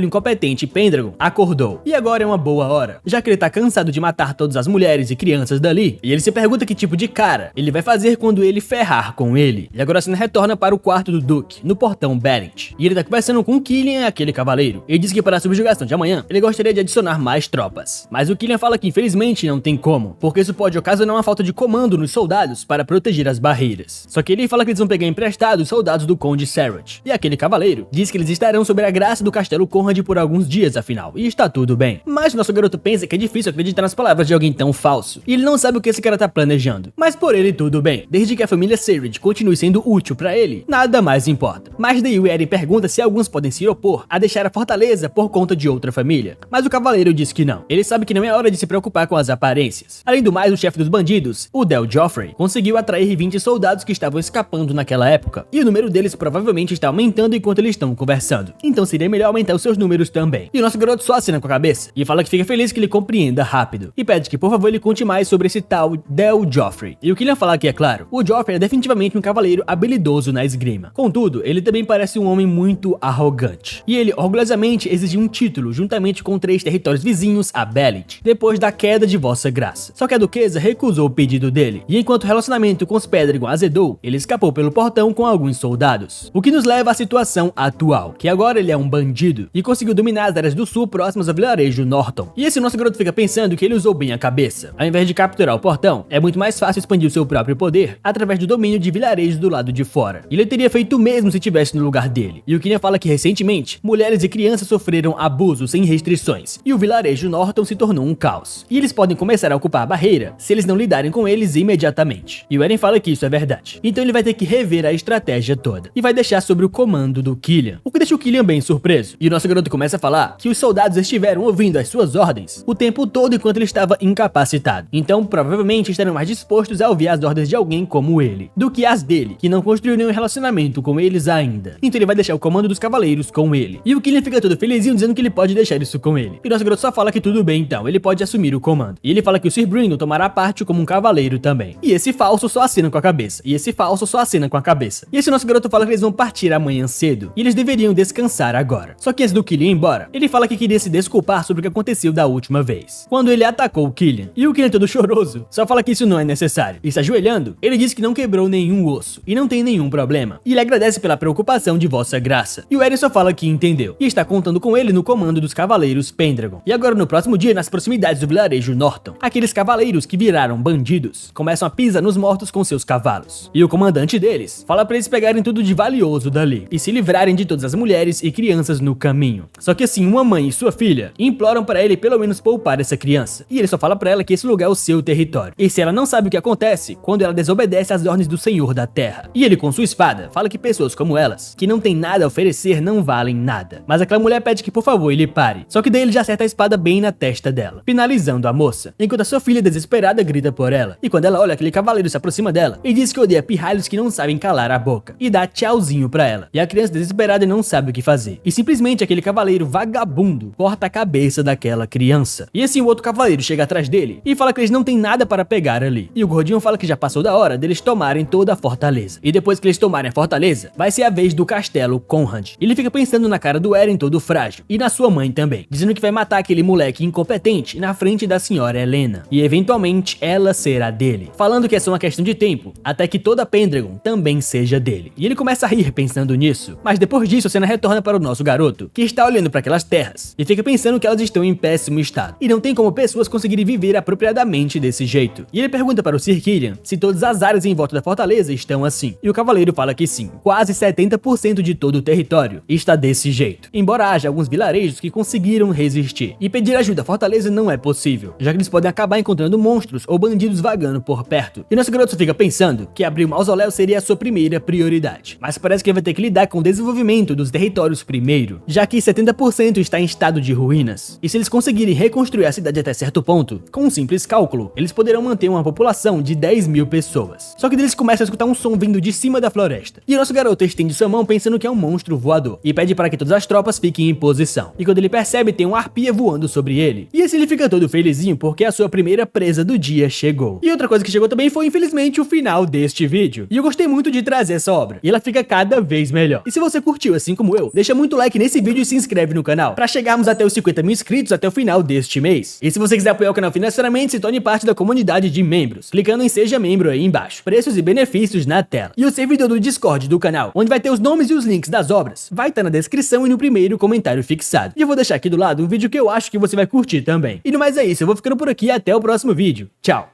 incompetente Pendragon, acordou. E agora é uma boa hora, já que ele tá cansado de matar todas as mulheres e crianças dali. E ele se pergunta que tipo de cara ele vai fazer quando ele ferrar com ele. E agora a cena retorna para o quarto do Duque, no portão Bellet. E ele tá conversando com o Killian, aquele cavaleiro. Ele diz que para a subjugação de amanhã, ele gostaria de adicionar mais tropas. Mas o Killian fala que infelizmente não tem como, porque isso pode ocasionar uma falta de comando nos soldados para proteger as barreiras. Só que ele fala que eles vão pegar emprestado os soldados do Conde Serrat. E aquele cavaleiro diz que eles estarão sob a graça do Castelo Conrad por alguns dias, afinal, e está tudo bem. Mas nosso garoto pensa que é difícil acreditar nas palavras de alguém tão falso, e ele não sabe o que esse cara tá planejando. Mas por ele tudo bem, desde que a família Serrat continue sendo útil pra ele, nada mais importa. Mas daí o Eren pergunta se alguns podem se opor a deixar a fortaleza por conta de outra família. Mas o cavaleiro diz que não. Ele sabe que não é hora de se preocupar com as aparências. Além do mais, o chefe dos bandidos, o Del Joffrey, conseguiu atrair 20 soldados que estavam escapando naquela época, e o número deles provavelmente está aumentando enquanto eles estão conversando. Então seria melhor aumentar os seus números também. E o nosso garoto só assina com a cabeça e fala que fica feliz que ele compreenda rápido, e pede que por favor ele conte mais sobre esse tal Del Joffrey. E o que ele ia falar aqui é claro, o Joffrey é definitivamente um cavaleiro habilidoso na esgrima. Contudo, ele também parece um homem muito arrogante, e ele orgulhosamente exigiu um título juntamente com 3 territórios vizinhos a Belit, depois da queda de Vossa Graça. Só que a duquesa recusou o pedido dele, e enquanto o relacionamento com os Pendragon azedou, ele escapou pelo portão com alguns soldados. O que nos leva à situação atual, que agora ele é um bandido, e conseguiu dominar as áreas do sul próximas ao vilarejo Norton. E esse nosso garoto fica pensando que ele usou bem a cabeça. Ao invés de capturar o portão, é muito mais fácil expandir o seu próprio poder através do domínio de vilarejos do lado de fora. E ele teria feito o mesmo se estivesse no lugar dele. E o Killian fala que recentemente, mulheres e crianças sofreram abusos sem restrições, e o vilarejo Norton se tornou um caos. E eles podem começar a ocupar a barreira se eles não lidarem com eles imediatamente. E o Eren fala que isso é verdade. Então ele vai ter que rever a estratégia toda, e vai deixar sobre o comando do Killian, o que deixa o Killian bem surpreso. E o nosso garoto começa a falar que os soldados estiveram ouvindo as suas ordens o tempo todo enquanto ele estava incapacitado. Então provavelmente estarão mais dispostos a ouvir as ordens de alguém como ele, do que as dele, que não construiu nenhum relacionamento com eles ainda. Então ele vai deixar o comando dos cavaleiros com ele. E o Killian fica todo felizinho dizendo que ele pode deixar isso com ele. E nosso garoto só fala que tudo bem então, ele pode assumir o comando. E ele fala que o Sir Brandon tomará parte como um cavaleiro também. E esse falso só assina com a cabeça. E esse falso só assina com a cabeça. E esse nosso garoto fala que eles vão partir amanhã cedo, e eles deveriam descansar agora. Só que antes do Killian ir embora, ele fala que queria se desculpar sobre o que aconteceu da última vez, quando ele atacou o Killian. E o Killian todo choroso só fala que isso não é necessário. E se ajoelhando, ele diz que não quebrou nenhum osso e não tem nenhum problema. E ele agradece pela preocupação de Vossa Graça. E o Eren só fala que entendeu, e está contando com ele no comando dos cavaleiros Pendragon. E agora no próximo dia, nas proximidades do vilarejo Norton, aqueles cavaleiros que viraram bandidos começam a pisar nos mortos com seus cavalos. E o comandante deles fala pra eles pegarem tudo de valioso dali e se livrarem de todas as mulheres e crianças no caminho. Só que assim, uma mãe e sua filha imploram para ele pelo menos poupar essa criança. E ele só fala pra ela que esse lugar é o seu território. E se ela não sabe o que acontece quando ela desobedece às ordens do Senhor da Terra. E ele com sua espada fala que pessoas como elas, que não tem nada a oferecer, não valem nada. Mas aquela mulher pede que por favor ele pare. Só que daí ele já acerta a espada bem na testa dela, finalizando a moça, enquanto a sua filha desesperada grita por ela. E quando ela olha, aquele cavaleiro se aproxima dela e diz que odeia pirralhos que não sabem calar a boca, e dá tchauzinho pra ela. E a criança desesperada não sabe o que fazer. E simplesmente aquele cavaleiro vagabundo corta a cabeça daquela criança. E assim o outro cavaleiro chega atrás dele e fala que eles não têm nada para pegar ali. E o gordinho fala que já passou da hora deles tomarem toda a fortaleza. E depois que eles tomarem a fortaleza, vai ser a vez do castelo Conrad. E ele fica pensando na cara do Eren todo frágil, e na sua mãe também, dizendo que vai matar aquele moleque incompetente na frente da senhora Helena. E eventualmente ela será dele, falando que é só uma questão de tempo, até que toda Pendragon também seja dele. E ele começa a rir pensando nisso. Mas depois disso a cena retorna para o nosso garoto, que está olhando para aquelas terras e fica pensando que elas estão em péssimo estado, e não tem como pessoas conseguirem viver apropriadamente desse jeito. E ele pergunta para o Sir Killian se todas as áreas em volta da fortaleza estão assim. E o cavaleiro fala que sim, quase 70% de todo o território está desse jeito, embora haja alguns vilarejos que conseguiram resistir. E pedir ajuda à fortaleza não é possível, já que eles podem acabar encontrando monstros ou bandidos vagando por perto. E nosso garoto fica pensando que abrir o mausoléu seria a sua primeira prioridade, mas parece que ele vai ter que lidar com o desenvolvimento dos territórios primeiro, já que 70% está em estado de ruínas. E se eles conseguirem reconstruir a cidade até certo ponto, com um simples cálculo, eles poderão manter uma população de 10.000 pessoas. Só que eles começam a escutar um som vindo de cima da floresta, e o nosso garoto estende sua mão pensando que é um monstro voador, e pede para que todas as tropas fiquem em posição. E quando ele percebe, tem uma arpia voando sobre ele, e assim ele fica todo felizinho porque a sua primeira presa do dia chegou. E outra coisa que chegou também foi infelizmente o final deste vídeo, e eu gostei muito de trazer essa obra, e ela fica cada vez melhor. E se você curtiu assim como eu, deixa muito like nesse vídeo e se inscreve no canal, para chegarmos até os 50.000 inscritos até o final deste mês. E se você quiser apoiar o canal financeiramente, se torne parte da comunidade de membros, clicando em Seja Membro aí embaixo. Preços e benefícios na tela. E o servidor do Discord do canal, onde vai ter os nomes e os links das obras, vai estar na descrição e no primeiro comentário fixado. E eu vou deixar aqui do lado um vídeo que eu acho que você vai curtir também. E no mais é isso, eu vou ficando por aqui, até o próximo vídeo. Tchau!